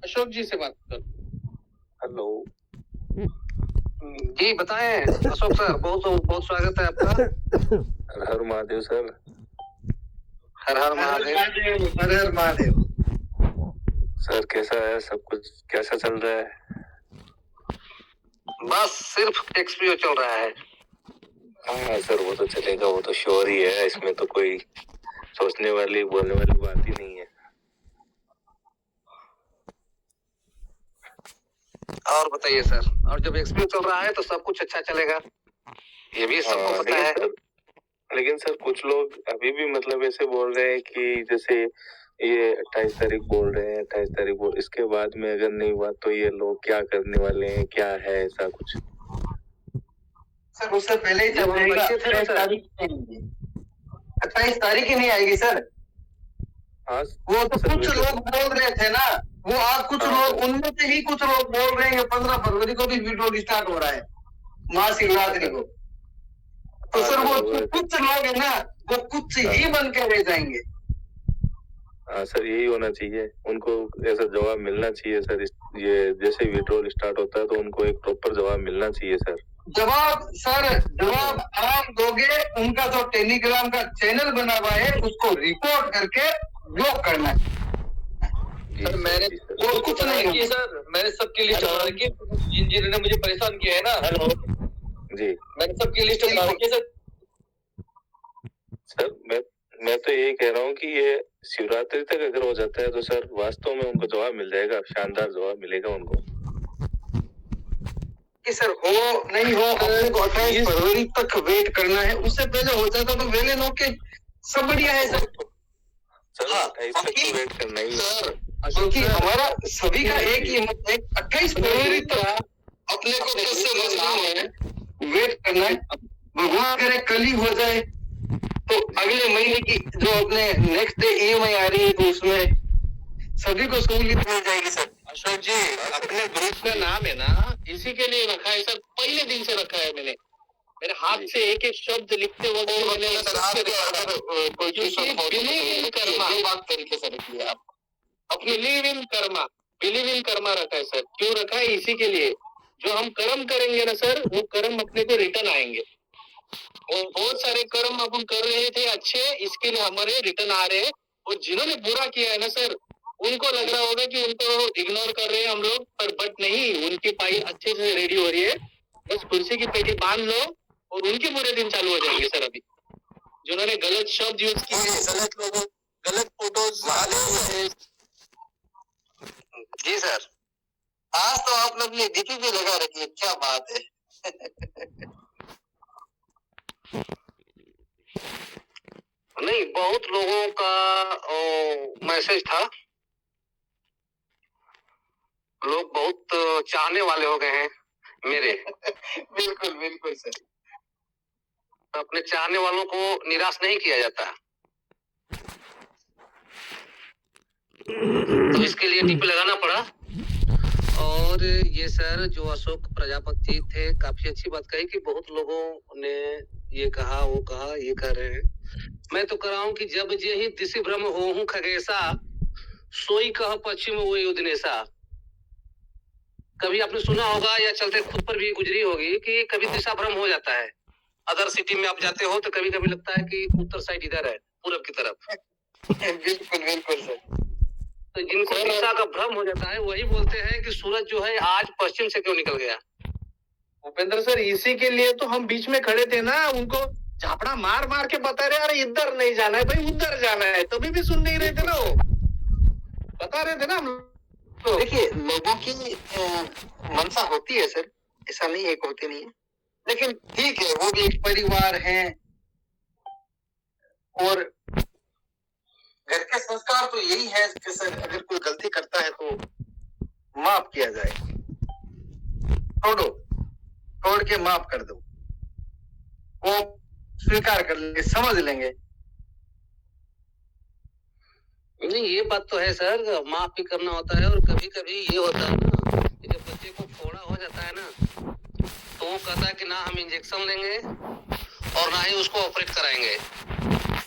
अशोक जी से बात कर। हेलो जी बताएं अशोक सर, बहुत बहुत स्वागत है आपका। हर हर महादेव सर। हर हर महादेव। हर हर महादेव। सर कैसा है सब कुछ, कैसा चल रहा है? बस सिर्फ एक्सपीओ चल रहा है। हाँ सर वो तो चलेगा, वो तो श्योर ही है, इसमें तो कोई सोचने वाली बोलने वाली बात ही नहीं है। और बताइए सर, और जब एक्सपीओ चल रहा है तो सब कुछ अच्छा चलेगा, ये भी सबको पता है। लेकिन सर कुछ लोग अभी भी मतलब ऐसे बोल रहे हैं कि जैसे ये 28 तारीख बोल रहे हैं, 28 तारीख बोल, इसके बाद में अगर नहीं हुआ तो ये लोग क्या करने वाले हैं, क्या है ऐसा कुछ? सर उससे पहले ही जब हम बच्चे थे ना सर, 28 तारीख ही नहीं आएगी सर। हाँ वो तो कुछ लोग बोल रहे थे ना, वो आज कुछ लोग, उनमें से ही कुछ लोग बोल रहे हैं 15 फरवरी को भी वीडियो स्टार्ट हो रहा है, महाशिवरात्रि को। तो सर वो कुछ लोग है ना, वो कुछ ही बन के रह जाएंगे। हाँ सर यही होना चाहिए, उनको ऐसा जवाब मिलना चाहिए सर। ये जैसे विड्रॉल स्टार्ट होता है तो उनको एक प्रॉपर जवाब मिलना चाहिए सर। जवाब आप दोगे, उनका जो टेलीग्राम का चैनल बना हुआ है उसको रिपोर्ट करके ब्लॉक करना है। सर मैंने और कुछ नहीं किया सर, मैंने सबकी लिस्ट बना रखी है, जिन्होंने मुझे परेशान किया है ना। हेलो जी, मैंने सबकी लिस्ट बना रखी है सर। सर मैं तो यही कह रहा हूँ कि ये शिवरात्रि तक अगर हो जाता है तो सर वास्तव में उनको जवाब मिल जाएगा, शानदार जवाब मिलेगा उनको। कि सर हो नहीं हो, अपने को 28 फरवरी तक वेट करना है, उससे पहले हो जाता तो वेले नो के सब बढ़िया है सर। सर हाँ, 28 तक तो वेट करना ही है क्योंकि हमारा सभी का एक ही 28 फरवरी तक अपने को कैसे मजबूर है, वेट करना है। भगवान करे कल ही हो जाए तो अगले महीने की जो अपने नेक्स्ट डे EMI आ रही है तो उसमें सभी को सहूलियत मिल जाएगी सर। अशोक जी अपने ग्रुप का नाम है ना, इसी के लिए रखा है सर, पहले दिन से रखा है मैंने। मेरे हाथ से एक एक शब्द लिखते वक्त मैंने तरीके से रखी है। आप अपनी live in Karma, believe in Karma रखा है सर। क्यों रखा है? इसी के लिए जो हम कर्म करेंगे ना सर, वो कर्म अपने को रिटर्न आएंगे। और बहुत सारे कर्म अपन कर रहे थे अच्छे, इसके लिए हमारे रिटर्न आ रहे हैं। और जिन्होंने बुरा किया है ना सर, उनको लग रहा होगा कि उनको इग्नोर कर रहे हैं हम लोग, पर बट नहीं, उनकी फाइल अच्छे से रेडी हो रही है। बस कुर्सी की पेटी बांध लो और उनके बुरे दिन चालू हो जाएंगे सर। अभी जिन्होंने गलत शब्द यूज किए, गलत लोगों, गलत फोटोज। जी सर, आज तो आपने अपनी डीपी भी लगा रखी है, क्या बात है। नहीं, बहुत लोगों का मैसेज था, लोग बहुत चाहने वाले हो गए हैं मेरे। बिल्कुल बिल्कुल सर, अपने चाहने वालों को निराश नहीं किया जाता, तो इसके लिए टीपी लगाना पड़ा। और ये सर जो अशोक प्रजापति थे, काफी अच्छी बात कही कि बहुत लोगों ने ये कहा, वो कहा, ये कह रहे हैं। मैं तो कह रहा हूं कि जब जे ही दिशि भ्रम होहु खगेशा, सोई कह पश्चिम वो युद्धनेशा। कभी आपने सुना होगा या चलते खुद पर भी गुजरी होगी कि कभी दिशा भ्रम हो जाता है। अदर सिटी में आप जाते हो तो कभी कभी लगता है कि उत्तर साइड इधर है, पूरब की तरफ। बिल्कुल बिल्कुल सर। तो जिनको दिशा का भ्रम हो जाता है वही बोलते हैं कि सूरज जो है आज पश्चिम से क्यों निकल गया। भूपेंद्र सर, इसी के लिए तो हम बीच में खड़े थे ना, उनको झापड़ा मार मार के बता रहे, अरे इधर नहीं जाना है भाई, उधर जाना है, तभी भी सुन नहीं रहे थे ना। वो बता रहे थे ना हम। तो देखिए, लोगों की मनसा होती है सर, ऐसा नहीं है, होती नहीं है, लेकिन ठीक है, वो भी एक परिवार है और घर के संस्कार तो यही है कि सर अगर कोई गलती करता है तो माफ किया जाए, छोड़ के माफ कर दो, वो स्वीकार कर लेंगे, समझ लेंगे। नहीं, ये बात तो है सर, माफ भी करना होता है। और कभी कभी ये होता है ना कि जब बच्चे को फोड़ा हो जाता है ना, तो वो कहता है कि ना हम इंजेक्शन लेंगे और ना ही उसको ऑपरेट कराएंगे।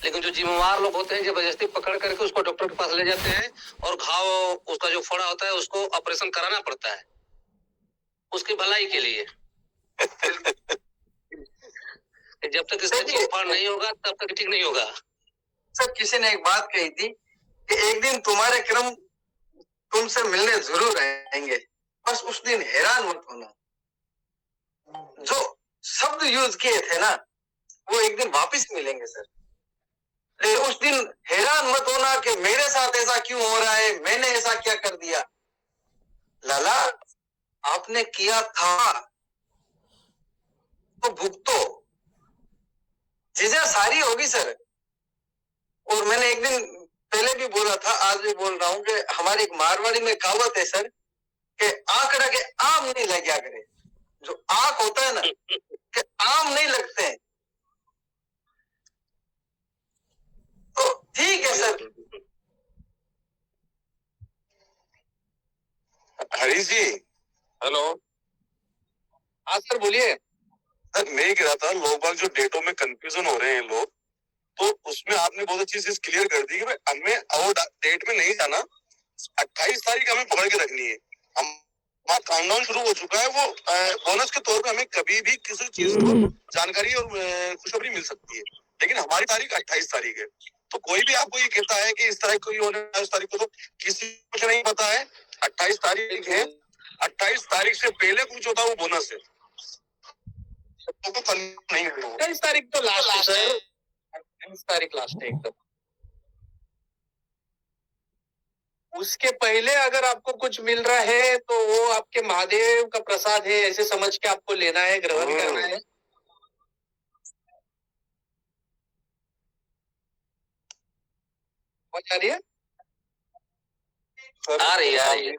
लेकिन जो जिम्मेवार लोग होते हैं जबरदस्ती पकड़ करके उसको डॉक्टर के पास ले जाते हैं और घाव उसका जो फोड़ा होता है उसको ऑपरेशन कराना पड़ता है उसकी भलाई के लिए। जब तक इसका चीर-फाड़ नहीं होगा तब तक ठीक नहीं होगा। सर, किसी ने एक बात कही थी कि एक दिन तुम्हारे कर्म तुमसे मिलने जरूर आएंगे, बस उस दिन हैरान मत होना। जो शब्द यूज किए थे ना, वो एक दिन वापस मिलेंगे सर। लेकिन उस दिन हैरान मत होना कि मेरे साथ ऐसा क्यों हो रहा है, मैंने ऐसा क्या कर दिया। लाला, आपने किया था तो भुगतो, चीजें सारी होगी सर। और मैंने एक दिन पहले भी बोला था, आज भी बोल रहा हूं कि हमारी एक मारवाड़ी में कहावत है सर कि आंकड़ा के आम नहीं लग गया करे। जो आंख होता है ना, कि आम नहीं लगते हैं। तो ठीक है सर। हरीश जी, हेलो। हाँ सर, बोलिए। सर, मैं कह रहा था, लोग बाग जो डेटों में कंफ्यूजन हो रहे हैं लोग, तो उसमें आपने बहुत अच्छी चीज क्लियर कर दी कि भाई हमें और डेट में नहीं जाना, 28 तारीख हमें पकड़ के रखनी है। हम काउंटडाउन शुरू हो चुका है, वो बोनस के तौर पे हमें कभी भी किसी चीज को जानकारी और खुशखबरी मिल सकती है, लेकिन हमारी तारीख 28 तारीख है। तो कोई भी आपको ये कहता है कि इस तारीख को ही होने है, इस तारीख को, तो किसी को कुछ नहीं पता है। 28 तारीख है, 28 तारीख से पहले कुछ होता है वो बोनस है, तो नहीं है। 28 तारीख तो लास्ट है, 28 तारीख लास्ट है एकदम। उसके पहले अगर आपको कुछ मिल रहा है तो वो आपके महादेव का प्रसाद है, ऐसे समझ के आपको लेना है, ग्रहण करना है। आ रही है? आ रही है।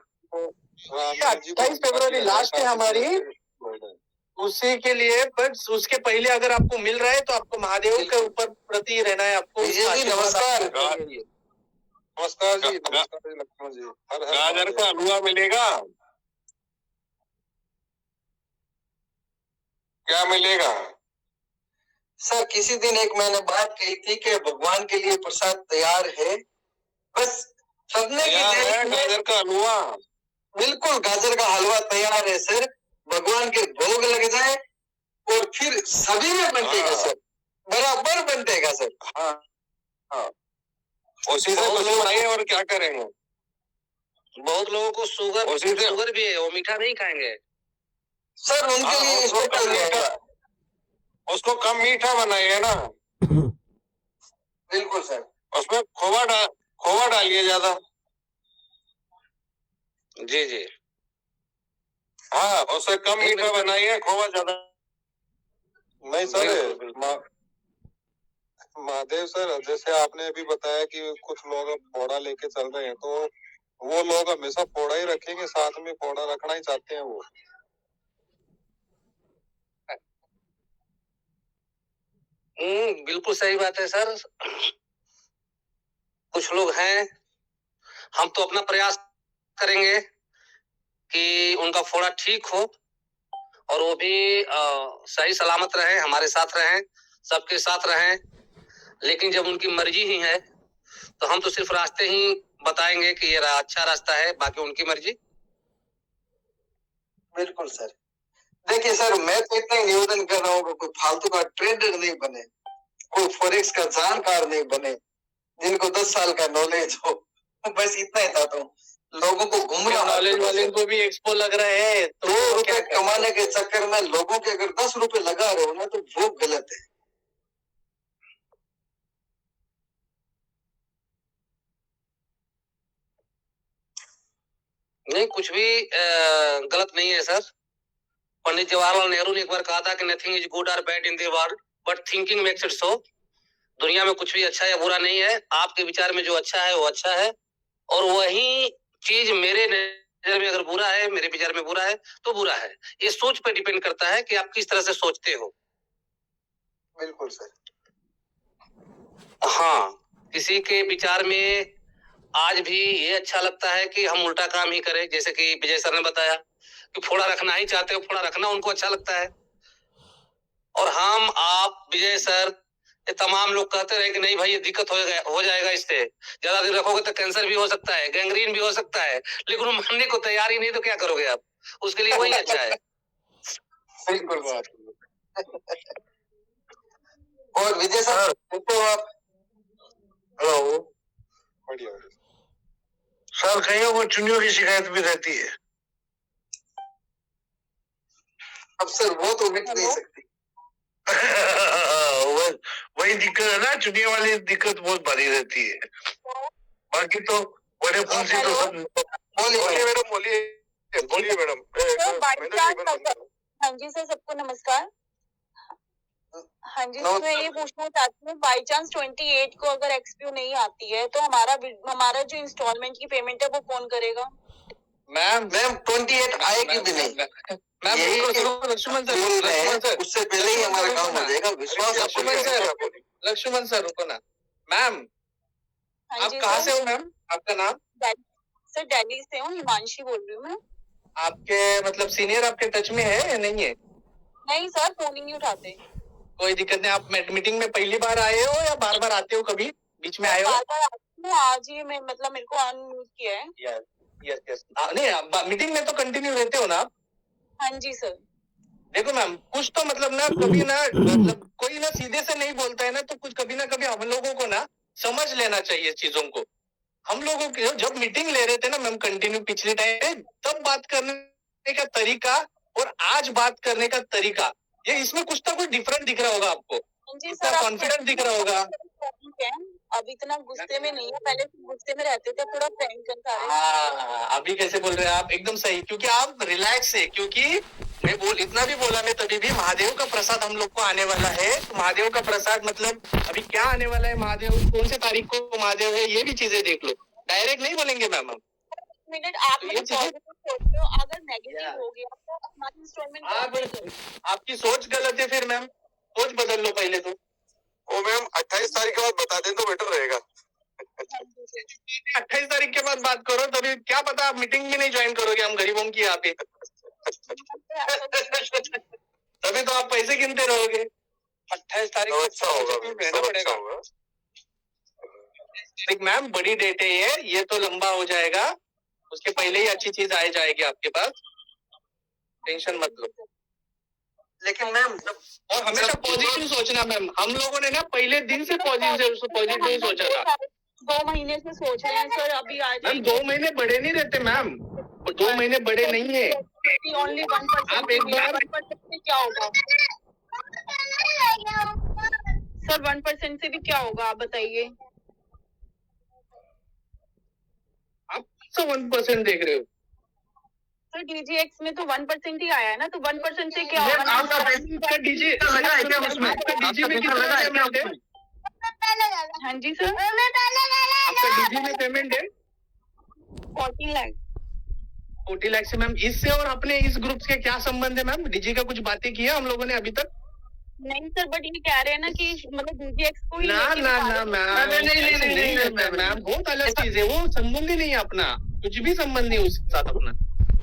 28 फरवरी लास्ट है हमारी, उसी के लिए। बट उसके पहले अगर आपको मिल रहा है तो आपको महादेव के ऊपर प्रति रहना है आपको। नमस्कार। नमस्कार जी, नमस्कार लक्ष्मण जी। गाजर का हलवा मिलेगा? क्या मिलेगा? सर किसी दिन एक मैंने बात कही थी कि भगवान के लिए प्रसाद तैयार है, बस सबने की गाजर का हलवा, बिल्कुल गाजर का हलवा तैयार है सर, भगवान के भोग लग जाए और फिर सभी में बंटेगा सर, बराबर बंटेगा सर। हाँ हाँ, उसी से खुशी मनाइए और क्या करेंगे। बहुत लोगों को शुगर भी है, वो मीठा नहीं खाएंगे सर, उनके लिए स्पेशल है। उसको कम मीठा बनाइए ना। बिल्कुल सर, उसमें खोवा डालिए ज्यादा। जी जी। हाँ, उससे कम मीठा बनाइए, खोवा ज्यादा नहीं। सर महादेव सर, जैसे आपने अभी बताया कि कुछ लोग अब फोड़ा लेके चल रहे हैं, तो वो लोग हमेशा फोड़ा ही रखेंगे, साथ में फोड़ा रखना ही चाहते हैं वो। बिल्कुल सही बात है सर। कुछ लोग हैं, हम तो अपना प्रयास करेंगे कि उनका फोड़ा ठीक हो और वो भी सही सलामत रहे, हमारे साथ रहें, सबके साथ रहें। लेकिन जब उनकी मर्जी ही है तो हम तो सिर्फ रास्ते ही बताएंगे कि ये अच्छा रास्ता है, बाकी उनकी मर्जी। बिल्कुल सर। देखिए सर, मैं तो इतना ही निवेदन कर रहा हूँ कि कोई फालतू का ट्रेडर नहीं बने, कोई फॉरेक्स का जानकार नहीं बने, जिनको 10 साल का नॉलेज हो, बस इतना ही चाहता हूँ। लोगों को गुमराह नॉलेज वाले को भी एक्सपो लग रहे हैं, तो 2 रुपए कमाने के चक्कर में लोगों के अगर 10 रुपए लगा रहे हो ना, तो वो गलत है। नहीं, कुछ भी गलत नहीं है सर। पंडित जवाहरलाल नेहरू ने एक बार कहा था कि नथिंग इज गुड और bad in the world but thinking makes it so. दुनिया में कुछ भी अच्छा या बुरा नहीं है, आपके विचार में जो अच्छा है वो अच्छा है, और वही चीज मेरे नजर में अगर बुरा है, मेरे विचार में बुरा है तो बुरा है। ये सोच पे डिपेंड करता है कि आप किस तरह से सोचते हो। बिल्कुल सर। हाँ, किसी के विचार में आज भी ये अच्छा लगता है कि हम उल्टा काम ही करें, जैसे कि विजय सर ने बताया कि फोड़ा रखना ही चाहते हो, फोड़ा रखना उनको अच्छा लगता है। और हम, आप, विजय सर, ये तमाम लोग कहते रहे कि नहीं भाई ये दिक्कत हो जाएगा, इससे ज्यादा दिन रखोगे तो कैंसर भी हो सकता है, गैंग्रीन भी हो सकता है, लेकिन वो मानने को तैयार ही नहीं, तो क्या करोगे आप? उसके लिए वही अच्छा है। बिल्कुल बात। और विजय सर, तो आप हेलो, बढ़िया सर। कईयों को चुनियों की शिकायत भी रहती है। अब सर वो तो मिट नहीं सकती। वही दिक्कत है ना, चुनिया वाली दिक्कत बहुत भारी रहती है। बाकी तो बड़े फंसी तो सब। बोलिए मैडम, बोलिए मैडम। हाँ जी सर, सबको नमस्कार। हाँ जी सर, मैं ये पूछना चाहती हूँ, बाई चांस 28 को अगर एक्सपीओ नहीं आती है तो हमारा जो इंस्टॉलमेंट की पेमेंट है वो कौन करेगा? मैम 28 आएगी भी नहीं। लक्ष्मण सर, उससे पहले ही हमारा काम हो जाएगा, विश्वास। लक्ष्मण सर रुको ना। मैम आप कहाँ से हो मैम? आपका नाम? सर दिल्ली से हूँ, हिमांशी बोल रही हूँ मैं। आपके मतलब सीनियर आपके टच में है या नहीं है? नहीं सर, फोन ही नहीं उठाते। कोई दिक्कत नहीं। आप मीटिंग में पहली बार आए हो या बार बार आते हो? कभी बीच में आए हो? बार बार आती हूँ, आज ही मैं मतलब मेरे को अनम्यूट किया है। यस नहीं, मीटिंग में तो कंटिन्यू रहते हो ना आप? हाँ जी सर। देखो मैम, कुछ तो मतलब ना कभी ना मतलब कोई ना सीधे से नहीं बोलता है ना, तो कुछ कभी ना कभी हम लोगों को ना समझ लेना चाहिए चीजों को। हम लोगों के जब मीटिंग ले रहे थे ना मैम कंटिन्यू पिछले टाइम, तब बात करने का तरीका और आज बात करने का तरीका, ये इसमें कुछ ना कुछ डिफरेंट दिख रहा होगा आपको, इतना कॉन्फिडेंस दिख रहा होगा। अब इतना गुस्से में नहीं है, पहले गुस्से में रहते थे, थोड़ा फ्रेंड करता है। हाँ, अभी कैसे बोल रहे हैं आप? एकदम सही, क्योंकि आप रिलैक्स है। क्योंकि मैं इतना भी बोला मैं तभी भी, महादेव का प्रसाद हम लोग को आने वाला है। तो महादेव का प्रसाद मतलब अभी क्या आने वाला है, महादेव कौन से तारीख को महादेव है, ये भी चीजें देख लो। डायरेक्ट नहीं बोलेंगे मैम हम। मिनट आप मुझे पॉजिटिव सोचते हो, अगर नेगेटिव हो गया तो हमारी इंस्टॉलमेंट। आपकी सोच गलत है फिर मैम, सोच बदल लो पहले तो। ओ मैम 28 तारीख के बाद बता दें तो बेटर रहेगा। 28 तारीख के बाद बात करो, तभी क्या पता आप मीटिंग भी नहीं ज्वाइन करोगे हम गरीबों की यहाँ पे। तभी तो आप पैसे गिनते रहोगे। 28 तारीख तो तक अच्छा होगा, रहना सब अच्छा पड़ेगा। होगा। देख मैम, बड़ी डेट है ये तो लंबा हो जाएगा, उसके पहले ही अच्छी चीज आ जाएगी आपके पास, टेंशन मत लो। लेकिन मैम और हमेशा पॉजिटिव सोचना मैम, हम लोगों ने ना पहले दिन से पॉजिटिव सोचा था 2 महीने से सोच रहे हैं सर, अभी आ मैम। जाएंगे। 2 महीने बड़े नहीं रहते मैम, 2 महीने बड़े नहीं है। ओनली 1% आप एक बार 1% से क्या होगा सर? 1% से भी क्या होगा आप बताइए? आप 1% देख रहे हो सर DGX में तो 1% ही आया है ना, तो 1% से क्या मैम, होगा? आपका आपका डीजे लगा है क्या उसमें? आपका डीजे में आपका कितना लगा है क्या पेमेंट है? उसमें? हाँ जी सर, आपका डीजे में पेमेंट है 40 लाख। 40 लाख से मैम। इससे और अपने इस ग्रुप के क्या संबंध है मैम? डीजे का कुछ बातें की है हम लोगों ने अभी तक? नहीं सर, बट ये कह रहे हैं ना कि मतलब DGX को ही ना लेके ना बता ना रहे हैं। मैम, नहीं, मैम बहुत अलग चीज है वो, संबंध ही नहीं है अपना, कुछ भी संबंध नहीं उसके साथ अपना।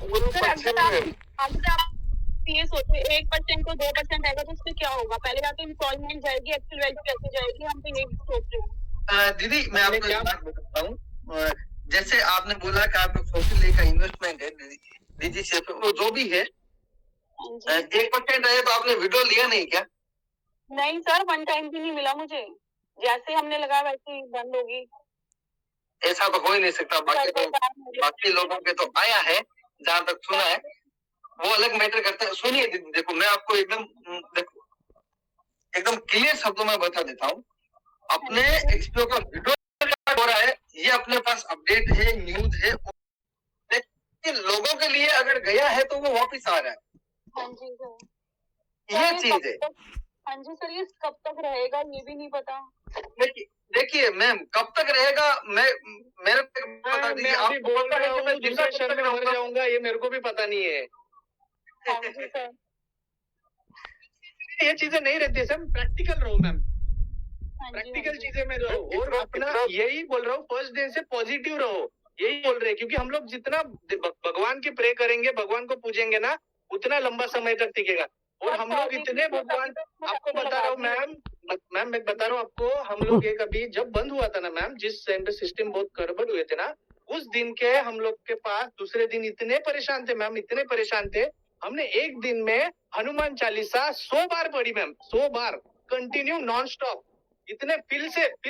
सर अगर आप ये सोचो 1% को 2% आएगा तो उससे क्या होगा? पहले बात तो इंस्टॉलमेंट जाएगी, एक्चुअल वैल्यू कैसे जाएगी, हम तो ये सोच रहे हैं। दीदी मैं आपको एक बात बताता हूँ। जैसे आपने बोला कि आपका 40 लाख का इन्वेस्टमेंट है दीदी से, वो जो भी है 1% आया तो आपने वीडियो लिया नहीं क्या? नहीं सर, 1 टाइम भी नहीं मिला मुझे, जैसे हमने लगाया वैसे ही बंद होगी। ऐसा तो हो ही नहीं सकता। बाकी लोगों के तो आया है, जहाँ तक सुना है वो अलग मैटर करता है। सुनिए दीदी, देखो मैं आपको एकदम क्लियर शब्दों में बता देता हूँ। अपने एक्सपीओ का वीडियो हो रहा है, ये अपने पास अपडेट है, न्यूज है, लेकिन लोगों के लिए अगर गया है तो वो वापस आ रहा है। हाँ जी सर, ये चीज है। हाँ जी सर, ये कब तक रहेगा ये भी नहीं पता। देखिए मैम, कब तक रहेगा मेरे को बता दीजिए। मैं अभी आपको बोल पता रहा है कि हूँ मैं जिंदा डिप्रेशन कब में तक मर रहूंगा? जाऊंगा, ये मेरे को भी पता नहीं है। हाँ जी सर, ये चीजें नहीं रहती है सर, प्रैक्टिकल रहो मैम, हाँ जी, प्रैक्टिकल हाँ जी। चीजें में रहो। और अपना यही बोल रहा हूँ, फर्स्ट डे से पॉजिटिव रहो, यही बोल रहे हैं। क्योंकि हम लोग जितना भगवान की प्रे करेंगे, भगवान को पूजेंगे ना, उतना लंबा समय तक टिकेगा। और हम लोग इतने भगवान, आपको बता रहा हूँ मैम मैं बता रहा हूँ आपको, हम लोग एक अभी जब बंद हुआ था ना मैम, जिस टाइम पे सिस्टम बहुत गड़बड़ हुए थे ना, उस दिन के हम लोग के पास दूसरे दिन इतने परेशान थे मैम, इतने परेशान थे, हमने एक दिन में हनुमान चालीसा 100 बार पढ़ी मैम, 100 बार कंटिन्यू नॉन स्टॉप। इतने फिल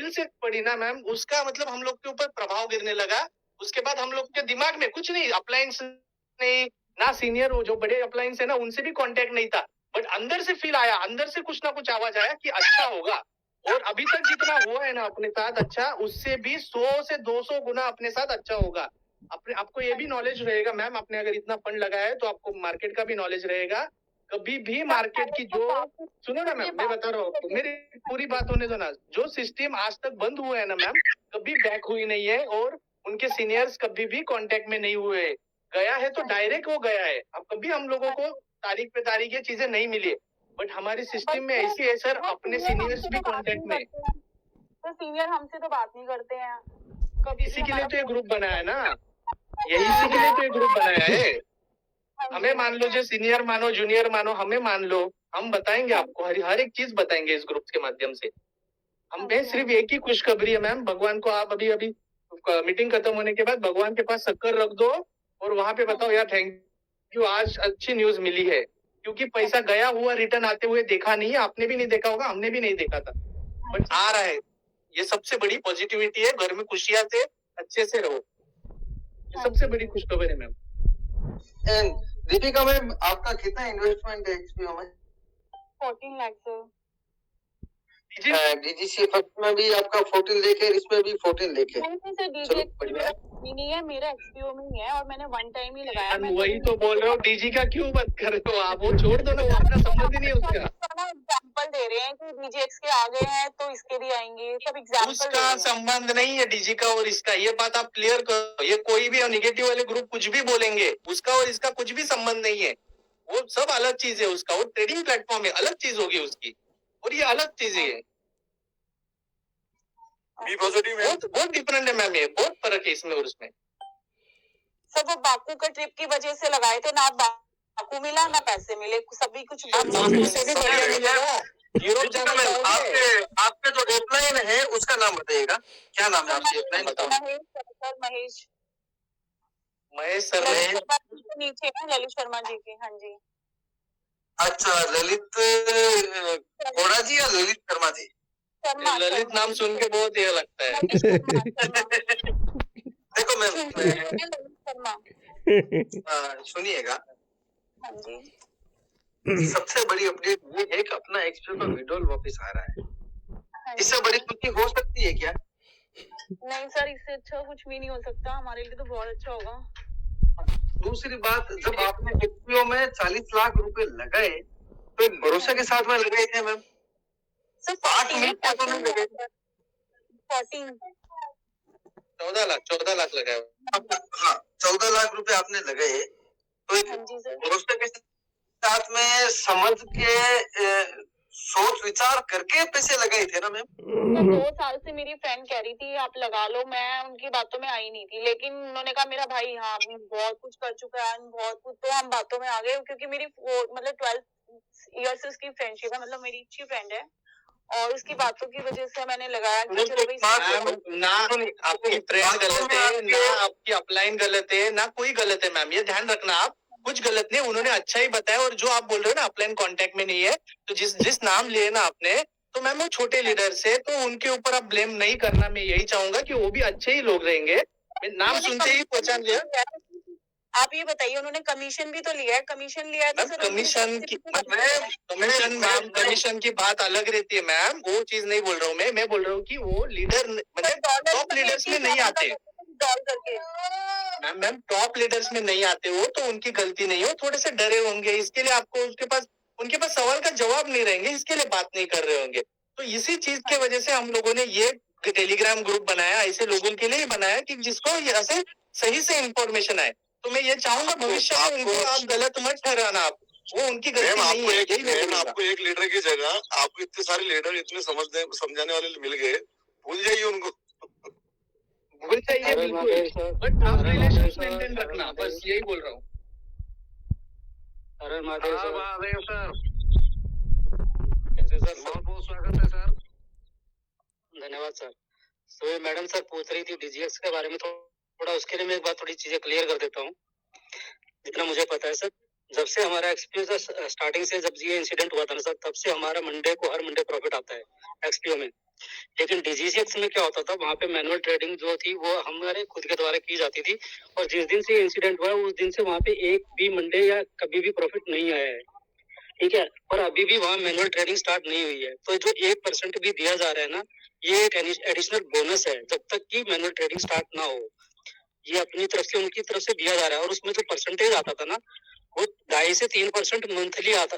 से पड़ी ना मैम, उसका मतलब हम लोग के ऊपर प्रभाव गिरने लगा। उसके बाद हम लोग के दिमाग में कुछ नहीं, अप्लायंस नहीं ना, सीनियर जो बड़े अप्लायंस है ना उनसे भी कांटेक्ट नहीं था, बट अंदर से फील आया, अंदर से कुछ ना कुछ आवाज आया कि अच्छा होगा। और अभी तक जितना हुआ है ना अपने साथ अच्छा, उससे भी 100 से 200 गुना अपने साथ अच्छा होगा। अपने आपको ये भी नॉलेज रहेगा मैम, आपने अगर इतना फंड लगाया है तो आपको मार्केट का भी नॉलेज रहेगा। कभी भी मार्केट की जो, सुनो ना मैम, मैं बता रहा हूँ आपको, मेरी पूरी बात होने दो ना। जो सिस्टम आज तक बंद हुआ है ना मैम, कभी बैक हुई नहीं है, और उनके सीनियर्स कभी भी कांटेक्ट में नहीं हुए। गया है तो डायरेक्ट वो गया है। अब कभी हम लोगों को तारीख पे तारीख ये चीजें नहीं मिली, बट हमारी सिस्टम में ऐसी है सर, अपने सीनियर्स भी कांटेक्ट में। तो सीनियर हमसे तो बात नहीं करते हैं कभी। इसी के लिए तो ये ग्रुप बनाया है ना, यही इसी के लिए तो ये ग्रुप बनाया है। हमें मान लो, जो सीनियर मानो जूनियर मानो, हमें मान लो, हम बताएंगे आपको, हर एक चीज बताएंगे इस ग्रुप के माध्यम से। हमें सिर्फ एक ही खुशखबरी है मैम, भगवान को आप अभी मीटिंग खत्म होने के बाद भगवान के पास शक्कर रख दो और वहां पे बताओ यार थैंक यू, आज अच्छी न्यूज मिली है। क्योंकि पैसा गया हुआ रिटर्न आते हुए देखा नहीं है, आपने भी नहीं देखा होगा, हमने भी नहीं देखा था, बट आ रहा है। ये सबसे बड़ी पॉजिटिविटी है, घर में खुशियां से अच्छे से रहो, ये सबसे बड़ी खुशखबर है मैम। दीपिका मैम, आपका कितना इन्वेस्टमेंट है एक्सपीओ में? 14 लाख सर। डीजीसी फर्स्ट में भी आपका 14 लाख है, इसमें भी 14 लाख है। नहीं सर, डीजी नहीं है, मेरा एक्सपीओ में ही है और मैंने 1 टाइम ही लगाया। मैं वही तो बोल रहा हूँ, डीजी का क्यों बात कर रहे हो आप? वो छोड़ दो ना, वो अपना संबंध ही नहीं है उसका। एग्जाम्पल दे रहे हैं कि DGX के आ गए हैं तो इसके भी आएंगे, सब एग्जाम्पल। उसका संबंध नहीं है डीजी का और इसका, ये बात आप क्लियर करो। ये कोई भी निगेटिव वाले ग्रुप कुछ भी बोलेंगे, उसका और इसका कुछ भी संबंध नहीं है। वो सब अलग चीज है, उसका वो ट्रेडिंग प्लेटफॉर्म है, अलग चीज होगी उसकी, और ये अलग चीज है। बी पॉजिटिव है, बहुत डिफरेंट है मैम, ये बहुत फर्क है इसमें और उसमें। सब वो बाकू का ट्रिप की वजह से लगाए थे ना, बाकू मिला ना पैसे मिले, सभी कुछ बाकू से भी बढ़िया मिलेगा, यूरोप जाना चाहोगे? आपके जो एयरलाइन है उसका नाम बताइएगा, क्या नाम है आपकी एयरलाइन? महेश महेश सर ललित ने शर्मा जी के नीचे है, ललित शर्मा जी के। हाँ जी। अच्छा, ललित घोड़ा जी या ललित शर्मा जी? शर्मा ललित नाम सुन के बहुत ये लगता है। ललित शर्मा, शर्मा। देखो मैम, ललित शर्मा। सुनिएगा, हाँ जी। सबसे बड़ी अपडेट ये है कि अपना एक्सपी का विड्रॉल वापस आ रहा है। हाँ इससे जी। बड़ी खुशी हो सकती है क्या? नहीं सर, इससे अच्छा कुछ भी नहीं हो सकता, हमारे लिए तो बहुत अच्छा होगा। दूसरी बात, जब आपने एक्सपीओ में 40 लाख रुपए लगाए तो एक भरोसे के साथ में लगाए थे मैम? सर 8 मिनट तक तो नहीं लगे। 14 लाख लगाए। हाँ, 14 लाख रुपए आपने लगाए तो एक हाँ जी सर। भरोसे के साथ में समझ के सोच विचार करके पैसे लगाए थे ना मैम? तो 2 साल से मेरी फ्रेंड कह रही थी आप लगा लो, मैं उनकी बातों में आई नहीं थी, लेकिन उन्होंने कहा मेरा भाई हाँ बहुत कुछ कर चुका है, बहुत कुछ, तो हम बातों में आ गए, क्योंकि मेरी मतलब 12 ईयर से उसकी फ्रेंडशिप है, मतलब मेरी अच्छी फ्रेंड है, और उसकी बातों की वजह से मैंने लगाया कि चलो भाई। मैम ना आपकी फ्रेंड गलत है, ना आपकी अपलाइन गलत है, ना कोई गलत है मैम, ये ध्यान रखना आप। कुछ गलत नहीं, उन्होंने अच्छा ही बताया। और जो आप बोल रहे हो ना अपलाइन कांटेक्ट में नहीं है, तो जिस नाम लिए ना आपने, तो मैम वो छोटे लीडर से, तो उनके ऊपर आप ब्लेम नहीं करना। मैं यही चाहूंगा कि वो भी अच्छे ही लोग रहेंगे। नाम सुनते ही पहचान लिया। आप ये बताइए, उन्होंने कमीशन भी तो लिया है, कमीशन लिया है तो सर कमीशन की बात अलग रहती है मैम, वो चीज नहीं बोल रहा हूँ मैं बोल रहा हूँ कि वो लीडर मतलब टॉप लीडर्स में नहीं आते मैम, टॉप लीडर्स में नहीं आते वो, तो उनकी गलती नहीं हो, थोड़े से डरे होंगे, इसके लिए आपको उनके पास सवाल का जवाब नहीं रहेंगे, इसके लिए बात नहीं कर रहे होंगे। तो इसी चीज की वजह से हम लोगों ने ये टेलीग्राम ग्रुप बनाया, ऐसे लोगों के लिए ही बनाया कि जिसको ऐसे सही से इंफॉर्मेशन आए। तो मैं ये चाहूंगा भविष्य में उनको आप गलत मत ठहराना, आप वो उनकी गलती नहीं है। आपको एक लीडर की जगह आपको इतने सारे लीडर इतने समझाने वाले मिल गए, भूल जाइए उनको, भूल जाइए बिल्कुल, बट आप रिलेशन मेंटेन रखना, बस यही बोल रहा हूँ। अरे महादेव सर, कैसे सर? बहुत बहुत स्वागत है सर। धन्यवाद सर। तो ये मैडम सर पूछ रही थी डीजीएक्स के बारे में, थोड़ा उसके लिए मैं एक बार थोड़ी चीजें क्लियर कर देता हूँ जितना मुझे पता है सर। जब से हमारा एक्सपीओ स्टार्टिंग से जब ये इंसिडेंट हुआ था ना सर, तब से हमारा हर मंडे प्रॉफिट आता है एक्सपीओ में। लेकिन डीजीसीएक्स में क्या होता था, वहाँ पे मैनुअल ट्रेडिंग जो थी वो हमारे खुद के द्वारा की जाती थी, और जिस दिन से इंसिडेंट हुआ उस दिन से वहाँ पे एक भी मंडे या कभी भी प्रॉफिट नहीं आया है, ठीक है। और अभी भी वहाँ मैनुअल ट्रेडिंग स्टार्ट नहीं हुई है। तो जो 1% भी दिया जा रहा है ना, ये एक एडिशनल बोनस है, जब तक कि मैनुअल ट्रेडिंग स्टार्ट ना हो, ये अपनी तरफ से उनकी तरफ से दिया जा रहा है। और उसमें जो परसेंटेज आता था ना, वो 2.5 से 3% मंथली आता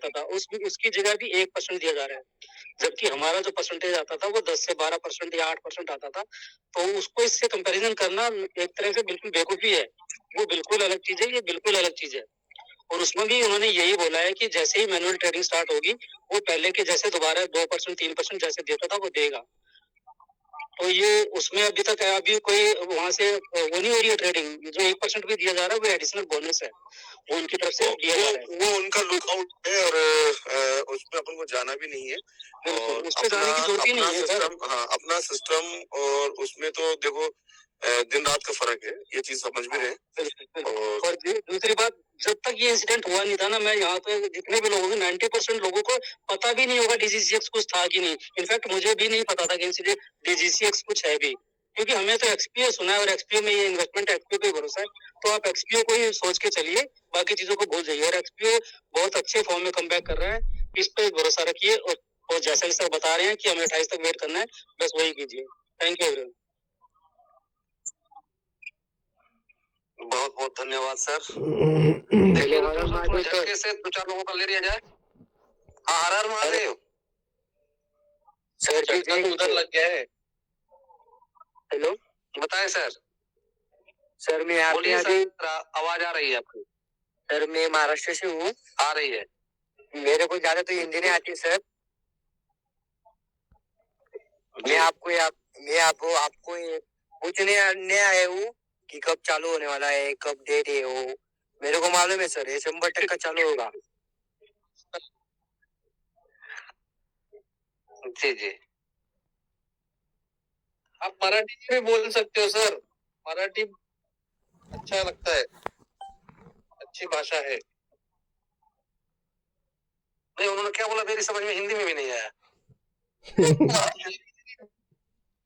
था, उसकी जगह भी 1% दिया जा रहा है। जबकि हमारा जो परसेंटेज आता था वो 10 से 12% या 8% आता था। तो उसको इससे कंपैरिजन करना एक तरह से बिल्कुल बेवकूफी है। वो बिल्कुल अलग चीज है, ये बिल्कुल अलग चीज है। और उसमें भी उन्होंने यही बोला है कि जैसे ही मैनुअल ट्रेडिंग स्टार्ट होगी, वो पहले के जैसे दोबारा 2% 3% जैसे देता था वो देगा। तो ये उसमें अभी तक अभी कोई वहां से वो नहीं हो रही है ट्रेडिंग। जो 1% भी दिया जा रहा है वो एडिशनल बोनस है, वो उनकी तरफ से दिया जा रहा है। वो उनका लुकआउट है, और उसमें अपन को जाना भी नहीं है, और उसमें जाने की जरूरत ही नहीं है सर। हाँ, अपना सिस्टम, और उसमें तो देखो दिन रात का फर्क है, ये चीज समझ भी रहे। और दूसरी बात, जब तक ये इंसिडेंट हुआ नहीं था ना, मैं यहाँ पे जितने भी लोगों को 90% लोगों को पता भी नहीं होगा डीजीसीएक्स कुछ था कि नहीं। इनफैक्ट मुझे भी नहीं पता था कि इंसिडेंट डीजीसीएक्स कुछ है भी, क्योंकि हमें तो एक्सपीओ सुना है, और एक्सपीओ में ये इन्वेस्टमेंट एक्सपीओ पे भरोसा है। तो आप एक्सपीओ को ही सोच के चलिए, बाकी चीजों को भूल जाइए। और एक्सपीओ बहुत अच्छे फॉर्म में कम बैक कर रहा है, इस पे भरोसा रखिए। और जैसे सर बता रहे हैं कि हमें 28 तक वेट करना है, बस वही कीजिए। Thank you everyone. बहुत बहुत धन्यवाद सर। झटके से 2-4 लोगों का ले लिया जाए। हाँ, हर हर महादेव सर झटका तो उधर लग गया है। हेलो बताएं सर। सर, मैं आपके बोलिए यहाँ सर, आवाज आ रही है आपकी। सर मैं महाराष्ट्र से हूँ। आ रही है। मेरे को ज्यादा तो हिंदी नहीं आती सर। मैं आपको पूछने आया हूँ कि कब चालू होने वाला है, कब डेट है वो। मेरे को मालूम है सर, ये 100% चालू होगा। जी जी आप मराठी में भी बोल सकते हो सर, मराठी अच्छा लगता है, अच्छी भाषा है। नहीं, उन्होंने क्या बोला मेरी समझ में हिंदी में भी नहीं आया।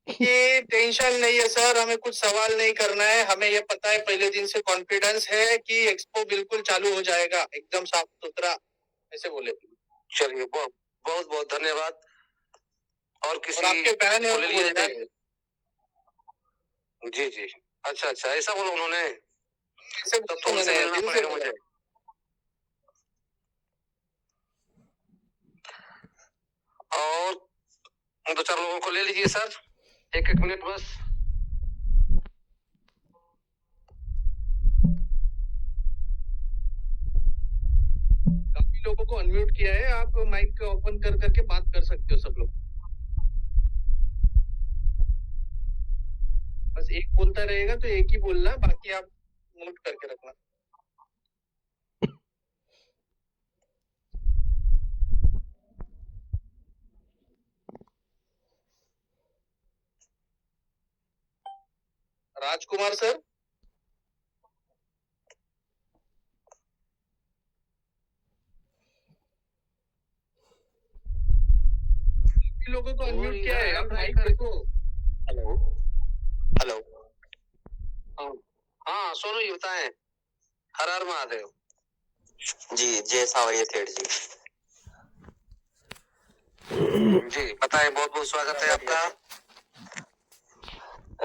कि टेंशन नहीं है सर, हमें कुछ सवाल नहीं करना है, हमें ये पता है पहले दिन से कॉन्फिडेंस है कि एक्सपो बिल्कुल चालू हो जाएगा, एकदम साफ सुथरा, ऐसे बोले। चलिए बहुत बहुत बहुत धन्यवाद। और किसी और आपके फैन है को ले लिया बोलते जाए? हैं। जी जी अच्छा अच्छा ऐसा बोला उन्होंने, ऐसे तब तो उनसे मिलना दिल से पड़ेगा बोला। मुझे। और 2-4 लोगों को ले लीजिए सर, 1-1 मिनट बस। काफी लोगों को अनम्यूट किया है, आप माइक ओपन कर करके बात कर सकते हो सब लोग। बस एक बोलता रहेगा तो एक ही बोलना, बाकी आप म्यूट करके रखना। राजकुमार सर, काफी लोगों को अनम्यूट किया है, आप माइक रखो। हेलो हेलो हाँ सोनू जी बताएं। हर हर महादेव। जी जय सावरिया सेठ जी। जी बताएं, बहुत बहुत स्वागत है आपका।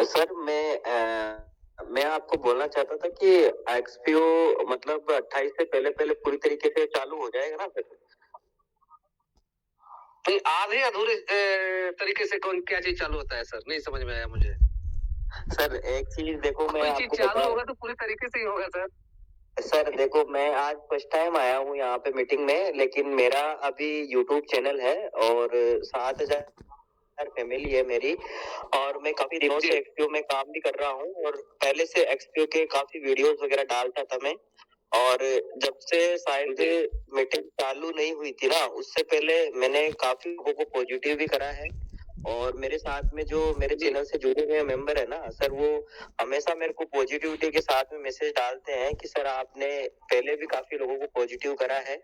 सर मैं आपको बोलना चाहता था कि एक्सपीओ मतलब 28 से पहले पहले पूरी तरीके से चालू हो जाएगा ना सर? नहीं आधे अधूरे तरीके से कौन क्या चीज चालू होता है सर, नहीं समझ में आया मुझे। सर एक चीज देखो, मैं कोई आपको चीज चालू होगा तो पूरी तरीके से ही होगा सर। सर देखो, मैं आज फर्स्ट टाइम आया हूँ यहाँ पे मीटिंग में, लेकिन मेरा अभी यूट्यूब चैनल है और 7,000 फैमिली है मेरी, और मैं काफी दिनों से एक्सपीओ में काम भी कर रहा हूँ और पहले से एक्सपीओ के काफी वीडियोस वगैरह डालता था मैं। और जब से शायद मीटिंग चालू नहीं हुई थी ना, उससे पहले मैंने काफी लोगों को पॉजिटिव भी करा है। और मेरे साथ में जो मेरे चैनल से जुड़े हुए मेंबर है ना सर, वो हमेशा मेरे को पॉजिटिविटी के साथ में मैसेज डालते हैं कि सर आपने पहले भी काफी लोगों को पॉजिटिव करा है,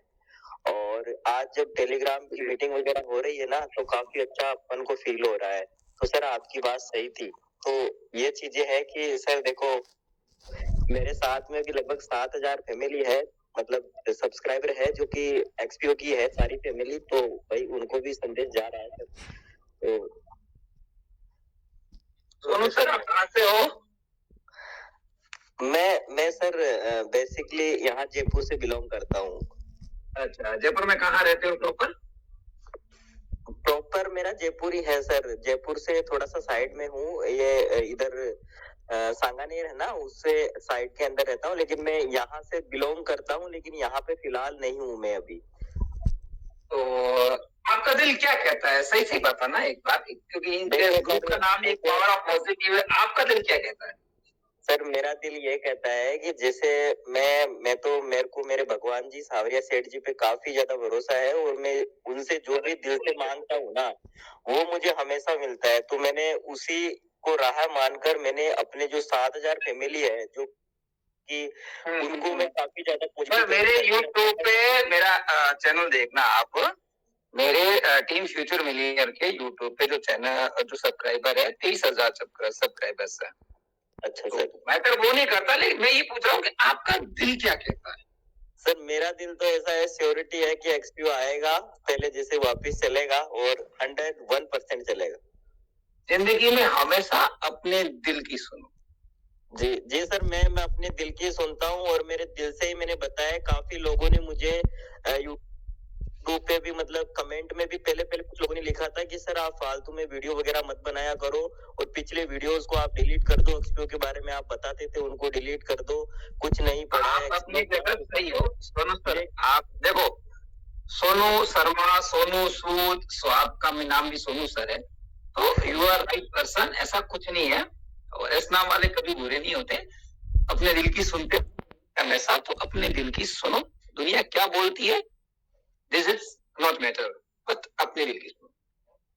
और आज जब टेलीग्राम की मीटिंग वगैरह हो रही है ना, तो काफी अच्छा अपन को फील हो रहा है। तो सर आपकी बात सही थी। तो ये चीजें है कि सर देखो, मेरे साथ में भी लगभग 7,000 फैमिली है, मतलब सब्सक्राइबर है, जो कि एक्सपीओ की है सारी फैमिली, तो भाई उनको भी संदेश जा रहा है सर। तो सोनू सर आप कहाँ से हो? मैं सर बेसिकली यहाँ जयपुर से बिलोंग करता हूँ। अच्छा, जयपुर में कहाँ रहते हो प्रॉपर? प्रॉपर मेरा जयपुर ही है सर, जयपुर से थोड़ा सा साइड में हूँ, ये इधर सांगानेर है ना, उससे साइड के अंदर रहता हूँ, लेकिन मैं यहाँ से बिलोंग करता हूँ, लेकिन यहाँ पे फिलहाल नहीं हूँ मैं अभी। तो आपका दिल क्या कहता है, सही सही बताना एक बार, क्योंकि इनके ग्रुप का नाम एक पावर ऑफ पॉजिटिव है। आपका दिल क्या कहता है? सर मेरा दिल ये कहता है कि जैसे मैं तो मेरे को मेरे भगवान जी सावरिया सेठ जी पे काफी ज्यादा भरोसा है, और मैं उनसे जो भी दिल से मांगता हूँ ना, वो मुझे हमेशा मिलता है। तो मैंने उसी को राह मानकर मैंने अपने जो 7,000 फैमिली है, जो कि उनको मैं काफी ज्यादा मेरे यूट्यूब पे मेरा चैनल देखना आप, मेरे टीम फ्यूचर मिलियनेयर के यूट्यूब पे जो चैनल जो सब्सक्राइबर है 30,000 सब्सक्राइबर्स है। अच्छा सर, मैटर वो नहीं करता, लेकिन मैं ये पूछ रहा हूँ कि आपका दिल क्या कहता है? सर मेरा दिल तो ऐसा है, श्योरिटी है कि एक्सपीओ आएगा, पहले जैसे वापस चलेगा और 101% चलेगा। जिंदगी में हमेशा अपने दिल की सुनो। जी जी सर, मैं अपने दिल की सुनता हूँ, और मेरे दिल से ही मैंने बताया। काफी लोगों ने मुझे यूट्यूब पे भी मतलब कमेंट में भी पहले कुछ लोगों ने लिखा था कि सर आप फालतू में वीडियो वगैरह मत बनाया करो, और पिछले वीडियोस को आप डिलीट कर दो, एक्सपीओ के बारे में आप बताते थे उनको डिलीट कर दो, कुछ नहीं पड़ा है। अपनी जगह सही हो सोनू सर। आप देखो, सोनू शर्मा, सोनू सूद, आपका नाम भी सोनू सर है, तो यू आर राइट पर्सन, ऐसा कुछ नहीं है। और इस नाम वाले कभी बुरे नहीं होते, अपने दिल की सुनते हमेशा। तो अपने दिल की सुनो, दुनिया क्या बोलती है this is not matter, but अपने दिल की सुनो।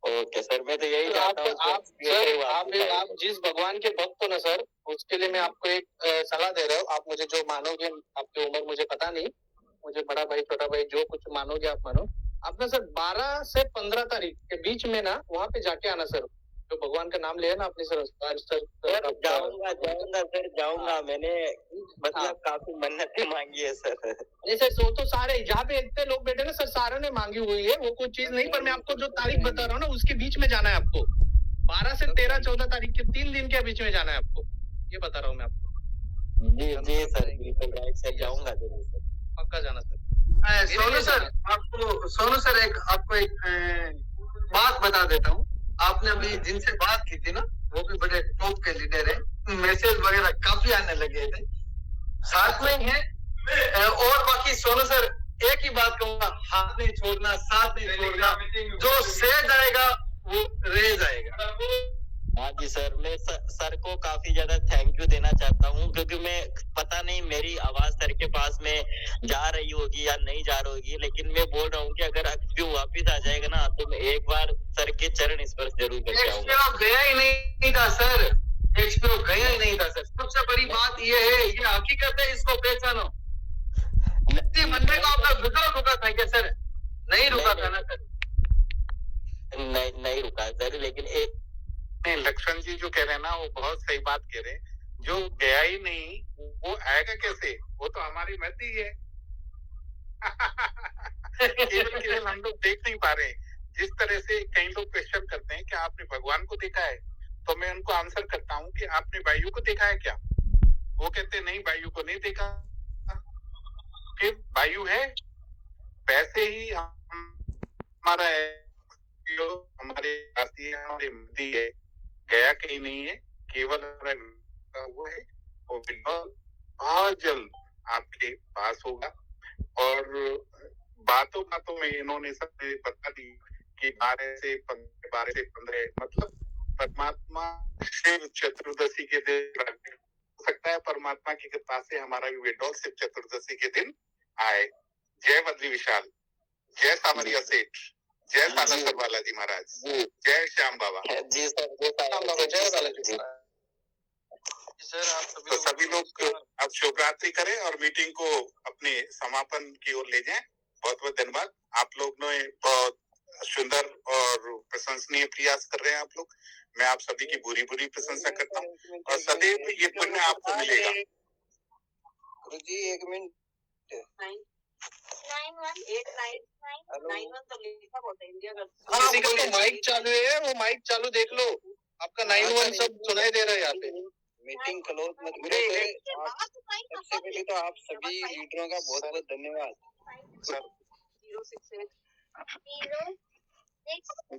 ओके सर, मैं तो यही सर, चाहता हूँ आप जिस भगवान के भक्त हो ना सर, उसके लिए मैं आपको एक सलाह दे रहा हूँ। आप मुझे जो मानोगे, आपकी उम्र मुझे पता नहीं, मुझे बड़ा भाई छोटा भाई जो कुछ मानोगे आप मानो। आप ना सर 12 से 15 तारीख के बीच में ना वहाँ पे जाके आना सर, जो भगवान का नाम लिया ना आपने सर। जाऊंगा। मैंने मतलब काफी मन्नतें मांगी है सर। नहीं सर, सो तो सारे जहाँ पे इतने लोग बैठे ना सर, सारे ने मांगी हुई है, वो कोई चीज नहीं। पर मैं आपको जो तारीख बता रहा हूँ ना, उसके बीच में जाना है आपको। 12 से 13 14 तारीख के 3 दिन के बीच में जाना है आपको, ये बता रहा हूँ मैं आपको। जी सर, बिल्कुल राइट सर, जाऊंगा जरूर सर, पक्का जाना सर। सोनू सर आपको एक बात बता देता हूँ। आपने अभी जिनसे बात की थी ना, वो भी बड़े टॉप के लीडर है, मैसेज वगैरह काफी आने लगे थे, साथ में है। और बाकी सोनू सर एक ही बात कहूंगा, हाथ नहीं छोड़ना, साथ नहीं छोड़ना, जो सह जाएगा वो रह जाएगा। हाँ जी सर, मैं सर को काफी ज्यादा थैंक यू देना चाहता हूँ, क्योंकि मैं पता नहीं मेरी आवाज सर के पास में जा रही होगी या नहीं जा रही होगी, लेकिन मैं बोल रहा हूँ कि अगर एक्सपीओ वापिस आ जाएगा ना, तो मैं एक बार सर के चरण स्पर्श जरूर करके आऊंगा। एक्सपीओ गया ही नहीं था सर, एक्सपीओ गया ही नहीं था सर। सबसे बड़ी बात ये है, ये हकीकत है, इसको पहचानो। मंडे को आपका गुजरात रुका था क्या सर? नहीं रुका था ना सर? नहीं रुका सर, लेकिन एक लक्ष्मण जी जो कह रहे हैं ना, वो बहुत सही बात कह रहे हैं। जो गया ही नहीं वो आएगा कैसे? वो तो हमारी मत ही है। केवल हम लोग देख नहीं पा रहे हैं। जिस तरह से कई लोग क्वेश्चन करते हैं कि आपने भगवान को देखा है, तो मैं उनको आंसर करता हूँ कि आपने वायु को देखा है क्या? वो कहते हैं नहीं, वायु को नहीं देखा। फिर वायु है, वैसे ही हमारा हमारे हमारी मृत्यु है, गया कहीं नहीं है, केवल वो है, वो विड्रॉल बहुत जल्द आपके पास होगा। और बातों बातों में इन्होंने सबने बता दी कि 12 से 15 मतलब परमात्मा शिव चतुर्दशी के दिन हो सकता है, परमात्मा की कृपा से हमारा विड्रॉल शिव चतुर्दशी के दिन आए। जय बद्री विशाल, जय सामरिया सेठ, जय सालासर बालाजी महाराज, जय श्याम बाबा। जी सर, जय बालाजी सर। आप सभी लोग अब शुभरात्रि करें और मीटिंग को अपने समापन की ओर ले जाएं। बहुत बहुत धन्यवाद। आप लोग ने बहुत सुंदर और प्रशंसनीय प्रयास कर रहे हैं आप लोग। मैं आप सभी की बुरी बुरी प्रशंसा करता हूँ और सदैव ये पुण्य आपको मिलेगा। गुरुजी एक मिनट, 91 तो लिखा होता है इंडिया का। किसी का तो माइक चालू है, वो माइक चालू देख लो। आपका 91 सब सुनाई दे रहा है यहाँ पे। मीटिंग क्लोज मत करो। सबसे पहले तो आप सभी लीडरों का बहुत बहुत धन्यवाद।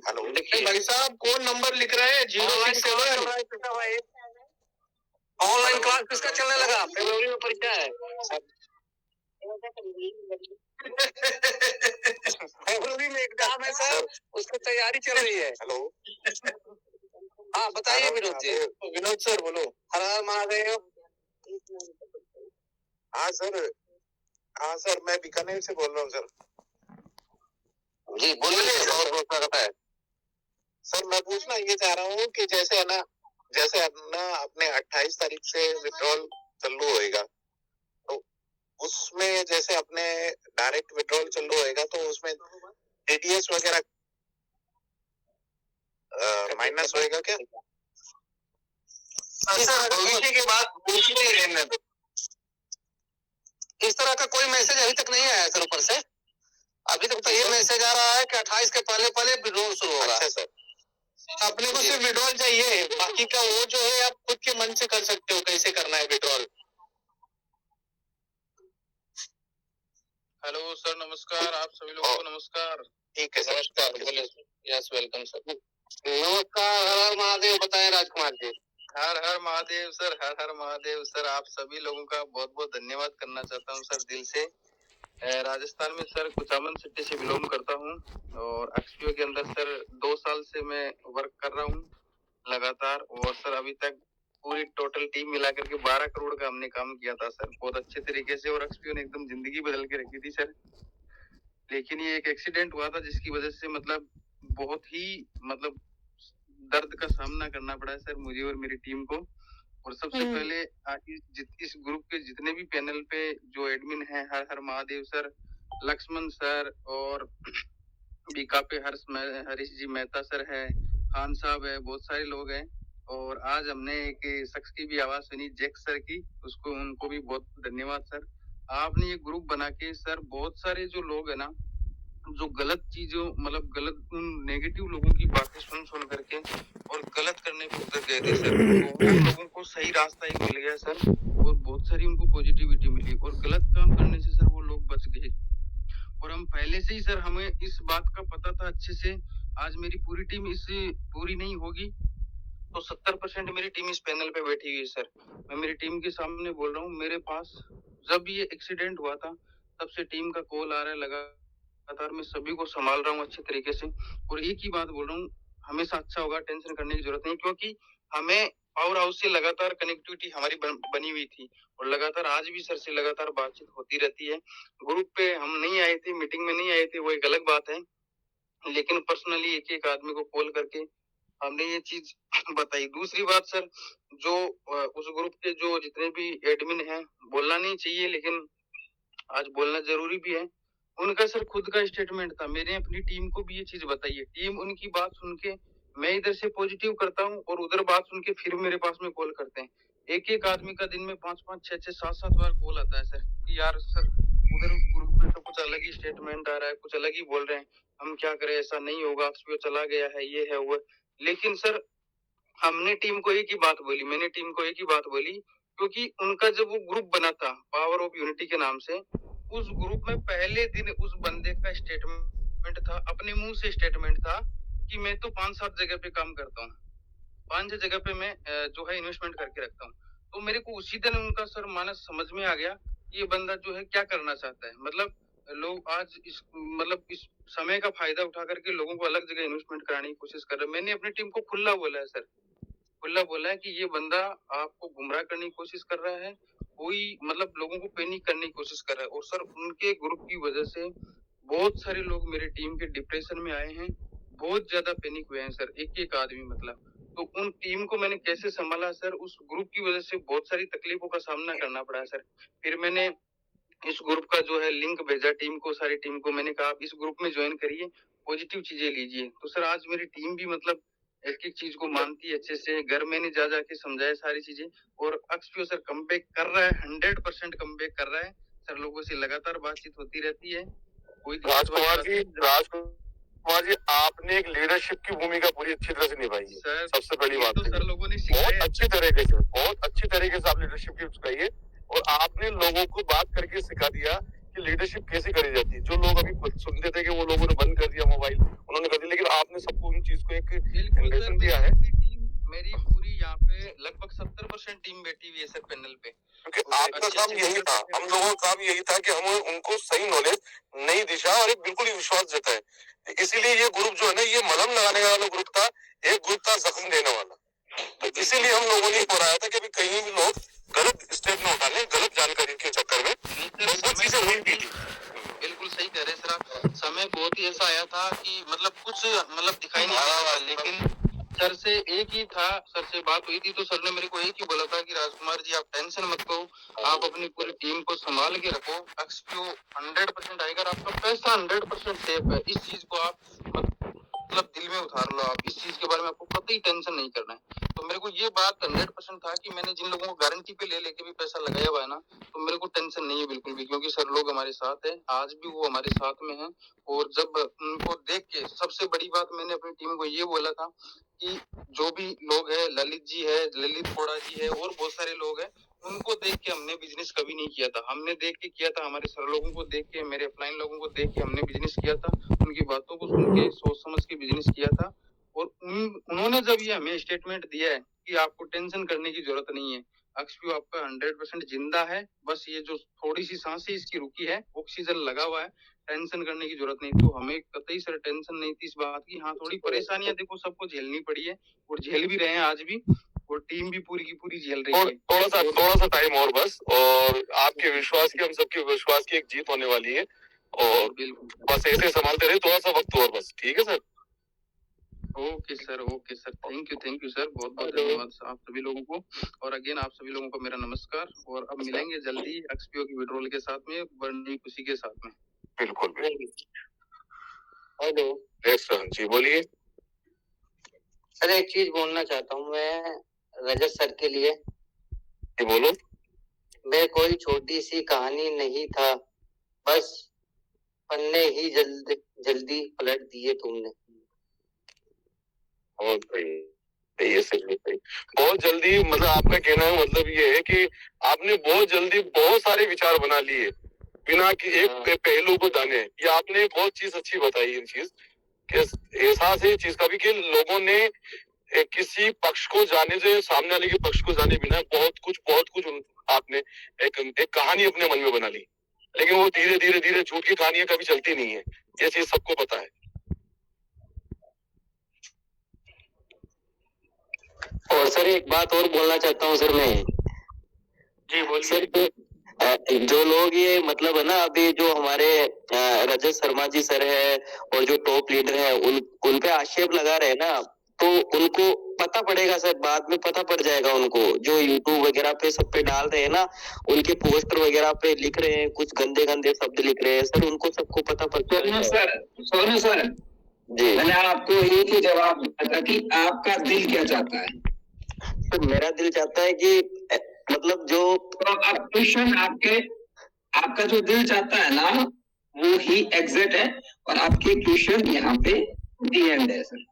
हेलो, भाई साहब कौन नंबर लिख रहे हैं? 067। ऑनलाइन क्लास किसका चलने लगा? फरवरी में परीक्षा है। फरवरी में एग्जाम है सर, उसकी तैयारी चल रही है। हेलो, हाँ बताइए विनोद जी। विनोद सर बोलो। हर हर महादेव। हाँ सर, मैं बीकानेर से बोल रहा हूँ सर। जी बोलिए। और स्वागत है सर। मैं पूछना ये चाह रहा हूँ कि जैसे है ना अपने 28 तारीख से विड्रॉल चालू होएगा, तो उसमें जैसे अपने डायरेक्ट विड्रॉल चालू होएगा, तो उसमें डीटीएस वगैरह माइनस होएगा क्या? सर भविष्य की बात पूछ नहीं रहने दो। इस तरह का कोई मैसेज अभी तक नहीं आया सर ऊपर से। अभी तक तो ये मैसेज आ रहा है कि 28 के पहले विड्रॉल शुरू होगा। अच्छा सर, अपने को सिर्फ विड्रॉल चाहिए, बाकी का वो जो है आप खुद के मन से कर सकते हो, कैसे करना है विड्रॉल। हेलो सर, नमस्कार। आप सभी लोगों को नमस्कार। ठीक है सर, नमस्कार। बोले यस, वेलकम सर। नमस्कार। हर हर महादेव। बताएं राजकुमार जी। हर हर महादेव सर, हर हर महादेव सर। आप सभी लोगों का बहुत बहुत धन्यवाद करना चाहता हूँ सर दिल से। राजस्थान में सर कुचामन सिटी से बिलोंग करता हूँ और एक्सपीओ के अंदर सर 2 साल से मैं वर्क कर रहा हूँ लगातार। और सर अभी तक पूरी टोटल टीम मिलाकर के 12 करोड़ का हमने काम किया था सर, बहुत अच्छे तरीके से। और एक्सपीओ ने एकदम जिंदगी बदल के रखी थी सर। लेकिन ये एक एक्सीडेंट हुआ था जिसकी वजह से मतलब बहुत ही मतलब दर्द का सामना करना पड़ा है सर मुझे और मेरी टीम को। और सबसे पहले इस ग्रुप के जितने भी पैनल पे जो एडमिन हैं, हर हर महादेव सर, लक्ष्मण सर और बीका पे हरीश जी मेहता सर है, खान साहब है, बहुत सारे लोग हैं। और आज हमने एक शख्स की भी आवाज सुनी, जैक सर की, उसको उनको भी बहुत धन्यवाद सर। आपने ये ग्रुप बना के सर बहुत सारे जो लोग है ना, जो गलत चीजों मतलब गलत उन नेगेटिव लोगों की बातें सुन करके और गलत करने को उतर गए थे सर, तो उन लोगों को सही रास्ता एक मिल गया सर और बहुत सारी उनको पॉजिटिविटी मिली और गलत काम करने से सर वो लोग बच गए। और हम पहले से ही सर हमें इस बात का पता था अच्छे से। आज मेरी पूरी टीम इससे पूरी नहीं होगी तो 70% मेरी टीम इस पैनल पे बैठी हुई है सर। मैं मेरी टीम के सामने बोल रहा हूँ, मेरे पास जब ये एक्सीडेंट हुआ था तब से टीम का कॉल आ रहा है लगातार, मैं सभी को संभाल रहा हूँ अच्छे तरीके से। और एक ही बात बोल रहा हूँ, हमेशा अच्छा होगा, टेंशन करने की जरूरत नहीं, क्योंकि हमें पावर हाउस से लगातार कनेक्टिविटी हमारी बनी हुई थी और लगातार आज भी सर से लगातार बातचीत होती रहती है। ग्रुप पे हम नहीं आए थे, मीटिंग में नहीं आए थे, वो एक अलग बात है, लेकिन पर्सनली एक एक आदमी को कॉल करके हमने ये चीज बताई। दूसरी बात सर, जो उस ग्रुप के जो जितने भी एडमिन हैं, बोलना नहीं चाहिए लेकिन आज बोलना जरूरी भी है, उनका सर खुद का स्टेटमेंट था। मैंने अपनी टीम को भी ये चीज बताई है, टीम उनकी बात सुन के मैं इधर से पॉजिटिव करता हूँ और उधर बात सुन के फिर मेरे पास में कॉल करते हैं। एक एक आदमी का दिन में 5-5, 6-6, 7-7 बार कॉल आता है सर कि यार सर उधर उस ग्रुप में तो कुछ अलग ही स्टेटमेंट आ रहा है, कुछ अलग ही बोल रहे हैं, हम क्या करें, ऐसा नहीं होगा, एक्सपीओ चला गया है, ये है वो। लेकिन सर हमने टीम को एक ही बात बोली, मैंने टीम को एक ही बात बोली, क्योंकि उनका जब वो ग्रुप बना था पावर ऑफ यूनिटी के नाम से, उस ग्रुप में पहले दिन उस बंदे का स्टेटमेंट था, अपने मुंह से स्टेटमेंट था कि मैं तो 5-7 जगह पे काम करता हूँ, 5 जगह पे मैं जो है इन्वेस्टमेंट करके रखता हूँ। तो मेरे को उसी दिन उनका सर मानस समझ में आ गया ये बंदा जो है क्या करना चाहता है। मतलब लोग आज इस समय का फायदा उठा करके लोगों को अलग जगह इन्वेस्टमेंट कराने की कोशिश कर रहे हैं। मैंने अपनी टीम को खुला बोला है सर, खुला बोला है कि ये बंदा आपको गुमराह करने की कोशिश कर रहा है, कोई लोगों को पैनिक करने की कोशिश कर रहा है। और सर उनके ग्रुप की वजह से बहुत सारे लोग मेरे टीम के डिप्रेशन में आए हैं, बहुत ज्यादा पैनिक हुए हैं सर, एक एक आदमी तो उन टीम को मैंने कैसे संभाला सर, उस ग्रुप की वजह से बहुत सारी तकलीफों का सामना करना पड़ा है सर। फिर मैंने इस ग्रुप का जो है लिंक भेजा टीम को, सारी टीम को मैंने कहा आप इस ग्रुप में ज्वाइन करिए, पॉजिटिव चीजें लीजिए। तो सर आज मेरी टीम भी एक एक चीज को मानती है अच्छे से, घर मैंने जा जाके समझाया सारी चीजें, और एक्सपीओ सर कमबैक कर रहा है, 100% कमबैक कर रहा है सर। लोगों से लगातार बातचीत होती रहती है। कोई राजकुमार जी आपने एक लीडरशिप की भूमिका पूरी अच्छी तरह से निभाई है सर, सबसे बड़ी बात तो सर लोगों ने बहुत अच्छी तरीके से आप लीडरशिप की सिखाई है और आपने लोगों को बात करके सिखा दिया कि लीडरशिप कैसे करी जाती है। जो लोग अभी सुनते थे कि वो लोगों ने बंद कर दिया मोबाइल, उन्होंने कर दिया, लेकिन आपने सबको उन चीज को एक इंडक्शन दिया है। मेरी पूरी यहाँ पे लगभग 70% टीम बैठी हुई है सर पैनल पे, क्योंकि आपका काम यही था, हम लोगों का काम यही था कि हम उनको सही नॉलेज, नई दिशा और एक बिल्कुल ही विश्वास देता है। इसीलिए ये ग्रुप जो है ना, ये मलहम लगाने वाला ग्रुप था, एक ग्रुप था जख्म देने वाला। तो इसीलिए हम लोगों ने बताया था कि अभी कहीं भी लोग गलत स्टेप न उठा लें, गलत जानकारी के चक्कर में, वो चीजें हुई भी थी। बिल्कुल सही कह रहे सर आप। समय बहुत ही ऐसा आया था कि कुछ दिखाई नहीं दे रहा, लेकिन सर से एक ही था, सर से बात हुई थी तो सर ने मेरे को एक ही बोला था कि राजकुमार जी आप टेंशन मत करो, आप अपनी पूरी टीम को संभाल के रखो, एक्सपीओ 100% आएगा, आपका पैसा 100% सेफ है। इस चीज को आप दिल में उतार लो, आप इस चीज के बारे में आपको कतई टेंशन नहीं करना है। तो मेरे को ये बात 100% था कि मैंने जिन लोगों को गारंटी पे ले लेके भी पैसा लगाया हुआ है ना, तो मेरे को टेंशन नहीं है बिल्कुल भी, क्योंकि सर लोग हमारे साथ है, आज भी वो हमारे साथ में है। और जब उनको देख के, सबसे बड़ी बात मैंने अपनी टीम को ये बोला था कि जो भी लोग है, ललित जी है, ललित कोड़ा जी है और बहुत सारे लोग हैं, उनको देख के हमने बिजनेस कभी नहीं किया था, हमने देख के किया था, हमारे सर लोगों को देख के, मेरे अपलाइन लोगों को देख के हमने बिजनेस किया था, उनकी बातों को सुन के सोच समझ के बिजनेस किया था। और उन्होंने जब ये हमें स्टेटमेंट दिया है कि आपको टेंशन करने की जरूरत नहीं है, एक्सपीओ आपका 100% जिंदा है, बस ये जो थोड़ी सी सांसें इसकी रुकी है, ऑक्सीजन लगा हुआ है, टेंशन करने की जरूरत नहीं। तो हमें कतई सर टेंशन नहीं थी इस बात की। हाँ, थोड़ी परेशानियां देखो सबको झेलनी पड़ी है और झेल भी रहे हैं आज भी, और टीम भी पूरी की पूरी झेल रही है। थोड़ा सा टाइम और बस, और आपके विश्वास की, हम सबके विश्वास की एक जीत होने वाली है, और बस ऐसे संभालते रहे, थोड़ा सा वक्त और बस। ठीक है sir. Okay sir thank you sir, बहुत बहुत धन्यवाद आप सभी लोगों को। और अगेन आप सभी लोगों को मेरा नमस्कार, और अब मिलेंगे जल्दी एक्सपीओ की विड्रॉल के साथ में, बड़ी खुशी के साथ में। बिल्कुल हेलो जी बोलिए। सर, एक चीज बोलना चाहता हूँ मैं रजत सर के लिए। बोलो। मैं कोई छोटी सी कहानी नहीं था, बस पन्ने ही जल्दी पलट दिए तुमने। बहुत सही, ये सही है। बहुत जल्दी, मतलब आपका कहना है मतलब ये है कि आपने बहुत जल्दी बहुत सारे विचार बना लिए बिना कि एक पहलू को जाने। ये आपने बहुत चीज अच्छी बताई, ये चीज एहसास है चीज का भी कि लोगों ने किसी पक्ष को जाने से, सामने वाले के पक्ष को जाने बिना बहुत कुछ आपने एक कहानी अपने मन में बना ली, लेकिन वो धीरे धीरे झूठ की कहानियां कभी चलती नहीं है, ये चीज सबको पता है। और सर एक बात और बोलना चाहता हूँ सर मैं। जी बोलिए। सर जो लोग ये मतलब है ना, अभी जो हमारे रजत शर्मा जी सर है और जो टॉप लीडर है, उन पे आक्षेप लगा रहे हैं ना, तो उनको पता पड़ेगा सर, बाद में पता पड़ जाएगा उनको। जो यूट्यूब वगैरह पे सब पे डाल रहे हैं ना, उनके पोस्टर वगैरह पे लिख रहे हैं कुछ गंदे गंदे शब्द लिख रहे हैं सर, उनको सबको पता पड़ जाएगा। सोनू सर जी, मैंने आपको एक ही जवाब दिया था कि आपका दिल क्या चाहता है। तो मेरा दिल चाहता है कि मतलब जो तो अब क्वेश्चन आपका जो दिल चाहता है ना, वो ही एग्जैक्ट है, और आपके क्वेश्चन यहाँ पे दी एंड है सर।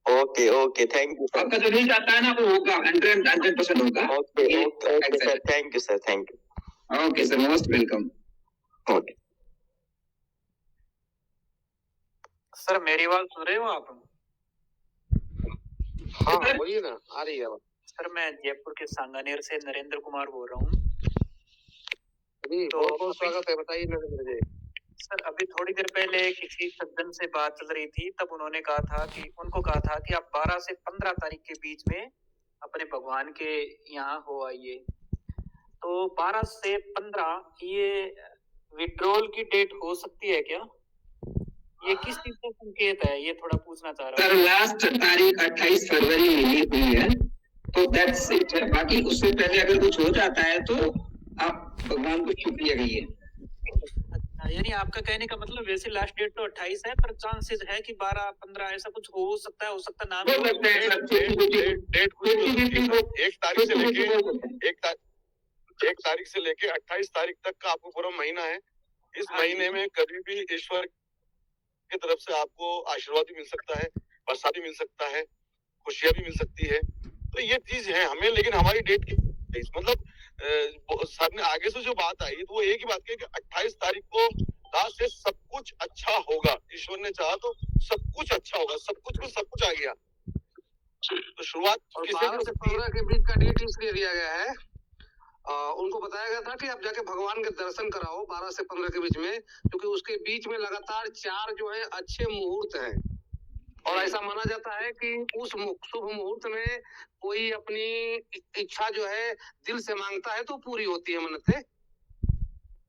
Okay thank you. आपका जो दिल चाहता है ना, वो होगा 100% होगा। Okay sir, thank you sir, thank you. Okay sir, most welcome. Okay sir मेरी आवाज सुन रहे हो आप? हाँ बोलिए ना, आ रही है। सर मैं जयपुर के सांगानेर से नरेंद्र कुमार बोल रहा हूँ। तो बहुत स्वागत है, बताइए नरेंद्र जी। सर अभी थोड़ी देर पहले किसी सज्जन से बात चल रही थी, तब उन्होंने उनको कहा था कि आप 12 से 15 तारीख के बीच में अपने भगवान के यहाँ हो आइए। तो 12 से 15 ये विड्रॉल की डेट हो सकती है क्या? ये किस चीज का संकेत है, ये थोड़ा पूछना चाह रहा हूँ। सर लास्ट तारीख 28 फरवरी मिली हुई है, तो दैट्स इट है। बाकी उससे पहले अगर कुछ हो जाता है तो आप भगवान को शुक्रिया कहिए। अच्छा, यानी आपका कहने का मतलब वैसे लास्ट डेट तो 28 है, पर चांसेस है कि 12-15 ऐसा कुछ हो सकता है ना। एक तारीख से लेके 28 तारीख तक का आपको पूरा महीना है। इस महीने में कभी भी ईश्वर की तरफ से आपको आशीर्वाद भी मिल सकता है, बरसात भी मिल सकता है, खुशियां भी मिल सकती है। तो ये चीज है हमें, लेकिन हमारी डेट की मतलब सर ने आगे से जो बात आई तो वो एक ही बात कही कि 28 तारीख को रात से सब कुछ अच्छा होगा। ईश्वर ने चाहा तो सब कुछ अच्छा होगा, सब कुछ आ गया। तो शुरुआत 12 से 15 के बीच का डेट इसलिए दिया गया है, उनको बताया गया था कि आप जाके भगवान के दर्शन कराओ 12 से 15 के बीच में, क्योंकि उसके बीच में लगातार 4 जो है अच्छे मुहूर्त हैं, और ऐसा माना जाता है कि उस शुभ मुहूर्त में कोई अपनी इच्छा जो है दिल से मांगता है तो पूरी होती है मन्नतें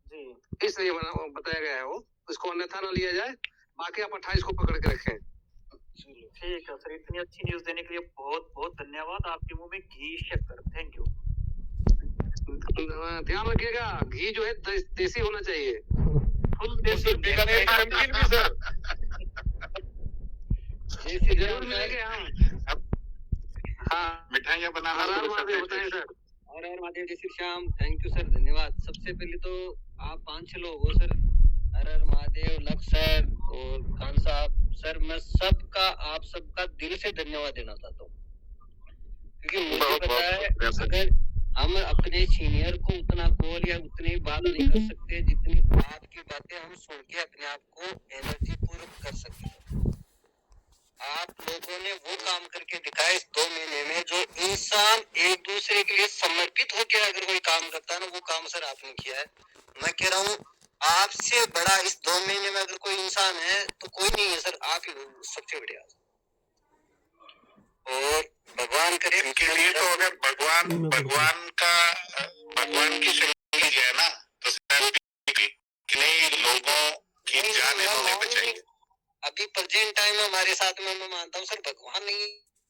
जी, इसलिए बताया गया है वो, इसको अन्यथा न लिया जाए। बाकी आप 28 को पकड़ के रखें। ठीक है सर, इतनी अच्छी न्यूज देने के लिए बहुत बहुत धन्यवाद। आपके मुंह में घी शक्कर, थैंक यू। ध्यान रखिएगा, घी जो है देसी होना चाहिए, फुल देसी। नमकीन भी सर जरूर मिलेंगे हम। हाँ, मिठाइयाँ बनाना बताएं सर। और महादेव जय Shri Shyam, thank you sir, धन्यवाद। सबसे पहले तो आप 5-6 लोग हो सर, हर महादेव, लक्ष्य सर और खान साहब सर, मैं आप सबका दिल से धन्यवाद देना चाहता हूँ, क्योंकि मुझे पता है अगर हम अपने सीनियर को उतना कॉल या उतनी बात नहीं कर सकते जितनी आपकी बातें हम सुन के अपने आप को एनर्जी पूर्वक कर सकते हैं। आप लोगों ने वो काम करके दिखाया इस 2 महीने में, जो इंसान एक दूसरे के लिए समर्पित होकर अगर कोई काम करता है ना, वो काम सर आपने किया है। मैं कह रहा हूँ आपसे बड़ा इस 2 महीने में अगर कोई इंसान है तो कोई नहीं है सर, आप ही सबसे बढ़िया। और भगवान करे इनके लिए तो अगर भगवान की शक्ति है ना, तो सर कि नहीं लोगों की जान इन्होंने बचाई। अभी प्रेजेंट टाइम में हमारे साथ में मैं मानता हूँ सर भगवान नहीं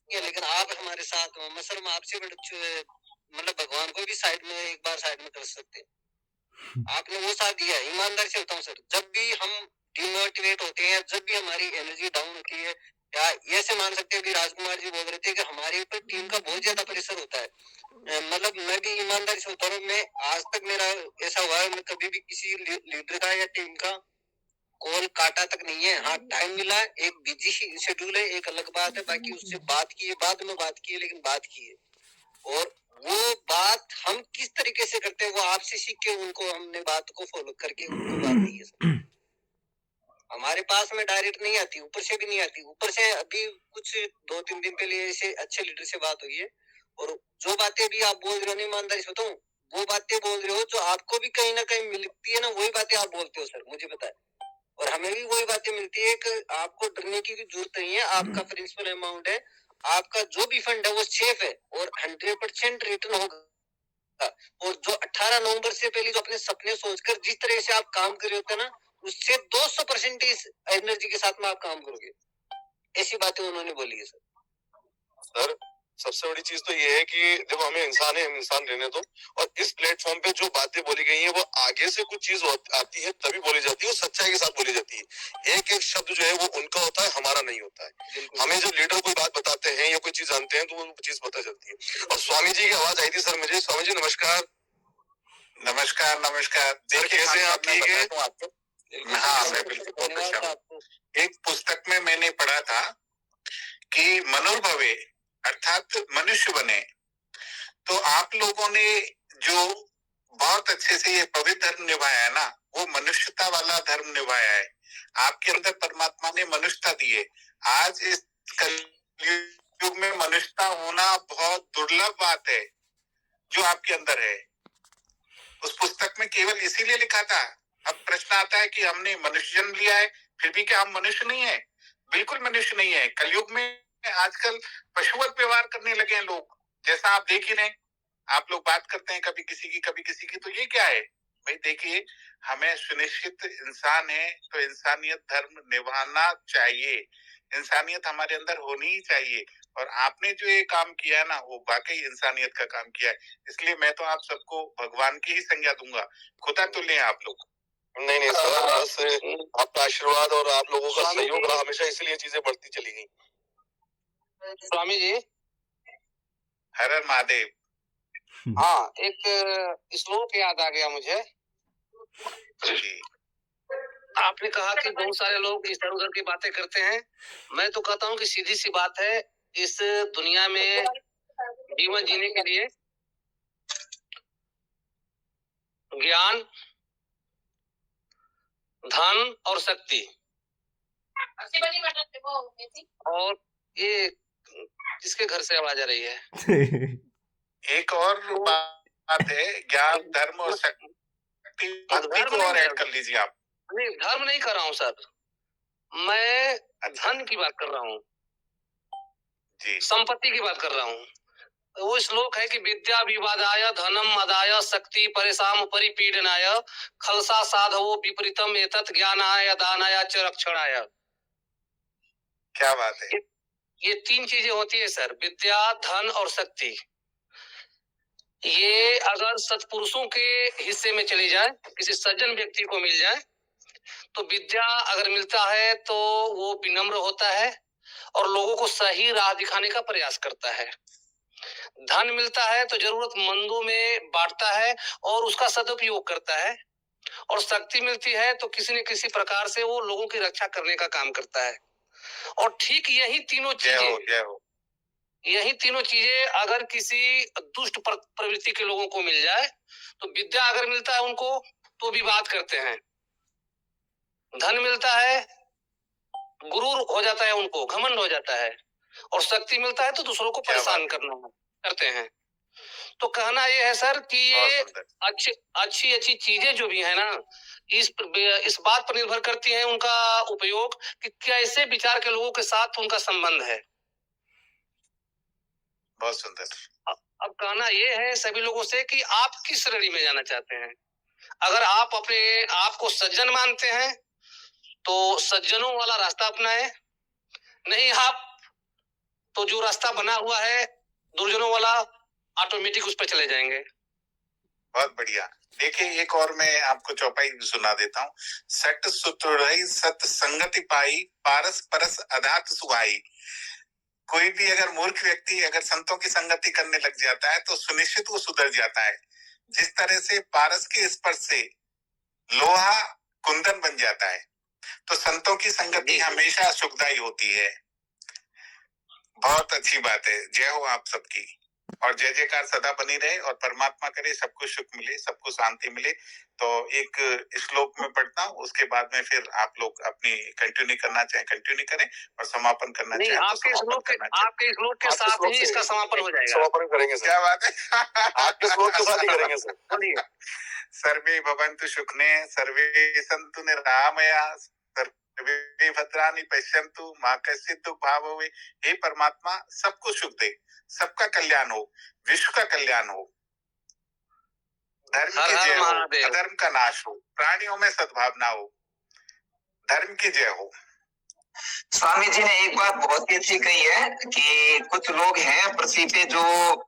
है, लेकिन आप हमारे साथ में, मैं सर मैं आपसे मतलब भगवान को भी साइड में एक बार साइड में कर सकते हैं। आपने वो साथ दिया, ईमानदारी से बताऊं सर, जब भी हम डिमोटिवेट होते हैं, जब भी हमारी एनर्जी डाउन होती है, या ऐसे मान सकते हैं कि राजकुमार जी बोल रहे थे कि हमारे ऊपर टीम का बहुत ज्यादा प्रेशर होता है। मतलब मैं भी ईमानदारी से बता रहा हूँ, मैं आज तक मेरा ऐसा हुआ है, मैं कभी भी किसी लीडर का या टीम का कॉल काटा तक नहीं है। हाँ, टाइम मिला, एक बिजी शेड्यूल है, एक अलग बात है, बाकी उससे बात की है, बाद में बात की है, लेकिन बात की है। और वो बात हम किस तरीके से करते हैं वो आपसे सीख के उनको हमने बात को फॉलो करके उनको बात दी है। हमारे पास में डायरेक्ट नहीं आती, ऊपर से भी नहीं आती। ऊपर से अभी कुछ 2-3 दिन पहले ऐसे अच्छे लीडर से बात हुई है, और जो बातें भी आप बोल रहे हो ना, ईमानदारी से बताऊं, वो बातें बोल रहे हो जो आपको भी कहीं ना कहीं मिलती है ना, वही बातें आप बोलते हो सर, मुझे पता है। और हमें भी वही बातें मिलती है कि आपको डरने की भी जरूरत नहीं है, आपका प्रिंसिपल अमाउंट है, आपका जो भी फंड है वो सेफ है और 100% रिटर्न होगा। और जो 18 नवंबर से पहले जो अपने सपने सोचकर जिस तरह से आप काम कर रहे होते ना, उससे 200% इस एनर्जी के साथ में आप काम करोगे। ऐसी बातें उन्होंने बोली है सर सबसे बड़ी चीज तो ये है कि देखो हम इंसान है, हम इंसान रहने दो, और इस प्लेटफॉर्म पे जो बातें बोली गई हैं वो आगे से कुछ चीज आती है तभी बोली जाती है, और सच्चाई के साथ बोली जाती है। एक एक शब्द जो है वो उनका होता है, हमारा नहीं होता है। हमें जब लीडर कोई बात बताते हैं या कोई चीज जानते हैं तो वो चीज पता चलती है। और स्वामी जी की आवाज आई थी सर मुझे। स्वामी जी नमस्कार। नमस्कार नमस्कार। देखिए कैसे आप? ठीक है? हाँ मैं बिल्कुल बहुत अच्छा हूँ। एक पुस्तक में मैंने पढ़ा था कि मनोभवे अर्थात मनुष्य बने, तो आप लोगों ने जो बहुत अच्छे से ये पवित्र धर्म निभाया है ना, वो मनुष्यता वाला धर्म निभाया है। आपके अंदर परमात्मा ने मनुष्यता दी है। आज इस कलयुग में मनुष्यता होना बहुत दुर्लभ बात है जो आपके अंदर है। उस पुस्तक में केवल इसीलिए लिखा था। अब प्रश्न आता है कि हमने मनुष्य जन्म लिया है फिर भी क्या हम मनुष्य नहीं है? बिल्कुल मनुष्य नहीं है। कलयुग में आजकल पशुवत व्यवहार करने लगे हैं लोग, जैसा आप देख ही रहे। आप लोग बात करते हैं कभी किसी की, तो ये क्या है भाई? देखिए हमें सुनिश्चित इंसान है तो इंसानियत धर्म निभाना चाहिए, इंसानियत हमारे अंदर होनी ही चाहिए। और आपने जो ये काम किया है ना, वो वाकई इंसानियत का काम किया है। इसलिए मैं तो आप सबको भगवान की ही संज्ञा दूंगा। खुदा तुल्य हैं आप लोग। नहीं सर, बस आपका आशीर्वाद और आप लोगों का सहयोग रहा हमेशा, इसलिए चीजें बढ़ती चली गई। स्वामी जी, हर हर महादेव। हाँ, एक श्लोक याद आ गया मुझे। आपने कहा कि बहुत सारे लोग इधर उधर की बातें करते हैं। मैं तो कहता हूँ कि सीधी सी बात है, इस दुनिया में जीवन जीने के लिए ज्ञान, धन और शक्ति, और ये किसके घर से आवाज आ रही है? एक और बात है, ज्ञान, धर्म और शक्ति। भक्ति को और ऐड कर लीजिए आप। नहीं, धर्म नहीं कर रहा हूँ सर, मैं धन की बात कर रहा हूँ, संपत्ति की बात कर रहा हूँ। वो श्लोक है कि विद्या विवादाय धनम मदाय शक्ति परेशान परिपीडनाय खलसा साधवो विपरीतम एतत् ज्ञानाय दानाय च रक्षणाय। क्या बात है? ये 3 चीजें होती है सर, विद्या, धन और शक्ति। ये अगर सत्पुरुषों के हिस्से में चली जाए, किसी सज्जन व्यक्ति को मिल जाए, तो विद्या अगर मिलता है तो वो विनम्र होता है और लोगों को सही राह दिखाने का प्रयास करता है। धन मिलता है तो जरूरतमंदों में बांटता है और उसका सदुपयोग करता है। और शक्ति मिलती है तो किसी न किसी प्रकार से वो लोगों की रक्षा करने का काम करता है। और ठीक यही तीनों चीजें अगर किसी दुष्ट प्रवृत्ति के लोगों को मिल जाए, तो विद्या अगर मिलता है उनको तो विवाद करते हैं, धन मिलता है गुरूर हो जाता है, उनको घमंड हो जाता है, और शक्ति मिलता है तो दूसरों को परेशान करते हैं। तो कहना ये है सर कि ये अच्छी चीजें जो भी है ना, इस बात पर निर्भर करती है उनका उपयोग कि कैसे विचार के लोगों के साथ उनका संबंध है। बहुत सुंदर। अब कहना ये है सभी लोगों से कि आप किस श्रेणी में जाना चाहते हैं। अगर आप अपने आप को सज्जन मानते हैं तो सज्जनों वाला रास्ता अपनाए, नहीं आप तो जो रास्ता बना हुआ है दुर्जनों वाला ऑटोमेटिक उस पर चले जाएंगे। बहुत बढ़िया। देखिए एक और मैं आपको चौपाई सुना देता हूँ। सट सुतुरई सत संगति पाई, पारस परस अधात सुहाई। कोई भी अगर मूर्ख व्यक्ति अगर संतों की संगति करने लग जाता है तो सुनिश्चित वो सुधर जाता है। जिस तरह से पारस के स्पर्श से लोहा कुंदन बन जाता है, तो संतों की संगति हमेशा सुखदायी होती है। बहुत अच्छी बात है। जय हो आप सबकी, और जय जयकार सदा बनी रहे, और परमात्मा करे सबको सुख मिले, सबको शांति मिले। तो एक श्लोक में पढ़ता हूँ, उसके बाद में फिर आप लोग अपनी कंटिन्यू करना चाहें कंटिन्यू करें, और समापन करना चाहें तो आपके श्लोक के साथ ही इसका समापन हो जाएगा। समापन करेंगे सर। क्या बात है? आपके श्लोक के साथ ही करेंगे सर। बोलिए। सर्वे भवन्तु सुखने, सर्वे सन्तु निरामया, सर्वे भद्राणि पश्यन्तु मा कश्चित् दुःख भाग् भवेत्। हे परमात्मा, सबको सुख दे, सबका कल्याण हो, विश्व का कल्याण हो, धर्म की जय हो, अधर्म का नाश हो, प्राणियों में सद्भावना हो, धर्म की जय हो। स्वामी जी ने एक बात बहुत ही अच्छी कही है कि कुछ लोग हैं पृथ्वी पे जो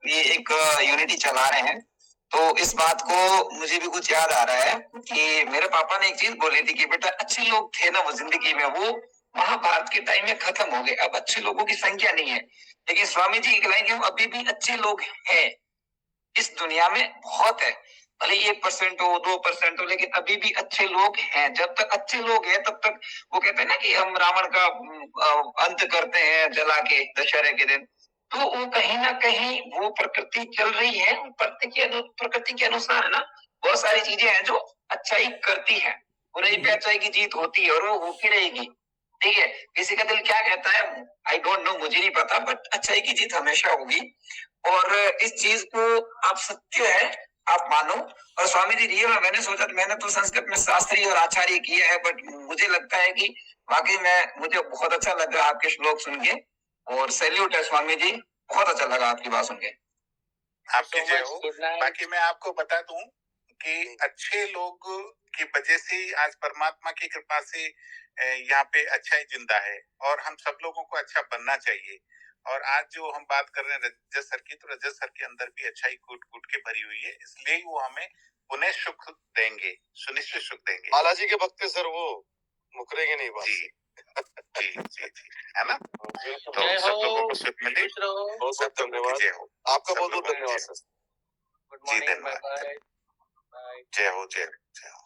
ये एक यूनिटी चला रहे हैं। तो इस बात को मुझे भी कुछ याद आ रहा है कि मेरे पापा ने एक चीज बोली थी कि बेटा अच्छे लोग थे ना वो जिंदगी में, वो महाभारत के टाइम में खत्म हो गए, अब अच्छे लोगों की संख्या नहीं है। लेकिन स्वामी जी कहलाएंगे हम अभी भी अच्छे लोग हैं, इस दुनिया में बहुत है, भले 1% हो 2% हो, लेकिन अभी भी अच्छे लोग हैं। जब तक अच्छे लोग हैं तब तक वो कहते हैं ना कि हम रावण का अंत करते हैं जला के दशहरे के दिन, तो वो कहीं ना कहीं वो प्रकृति चल रही है, प्रकृति के अनुसार है ना, बहुत सारी चीजें हैं जो अच्छाई करती है, बुराई पे अच्छाई की जीत होती है और वो होती रहेगी। ठीक है, किसी का दिल क्या कहता है आई डोंट नो, मुझे नहीं पता, बट अच्छाई की जीत हमेशा होगी। और इस चीज को आप सत्य है आप मानो। और स्वामी जी रियल में मैंने सोचा, मैंने तो संस्कृत में शास्त्री और आचार्य किया है, बट मुझे लगता है कि वाकई में मुझे बहुत अच्छा लगा आपके श्लोक सुन के, और सैल्यूट है स्वामी जी, बहुत अच्छा लगा आपकी बात सुन के। आपकी जय हो। बाकी मैं आपको बता दूं कि अच्छे लोग की वजह से आज परमात्मा की कृपा से यहाँ पे अच्छाई जिंदा है, और हम सब लोगों को अच्छा बनना चाहिए। और आज जो हम बात कर रहे हैं रजत सर की, तो रजत सर के अंदर भी अच्छाई कूट कूट के भरी हुई है, इसलिए वो हमें पुनः सुख देंगे, सुनिश्चित सुख देंगे। बालाजी के भक्त सर वो मुकरेंगे नहीं बात। जी जी जी जी, है ना? तो सब लोगों को सुख मिले, बहुत धन्यवाद। जय हो। आपका बहुत बहुत धन्यवाद सर। जी धन्यवाद। जय हो जय हो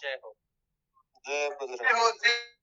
जय हो। जय बजरंग।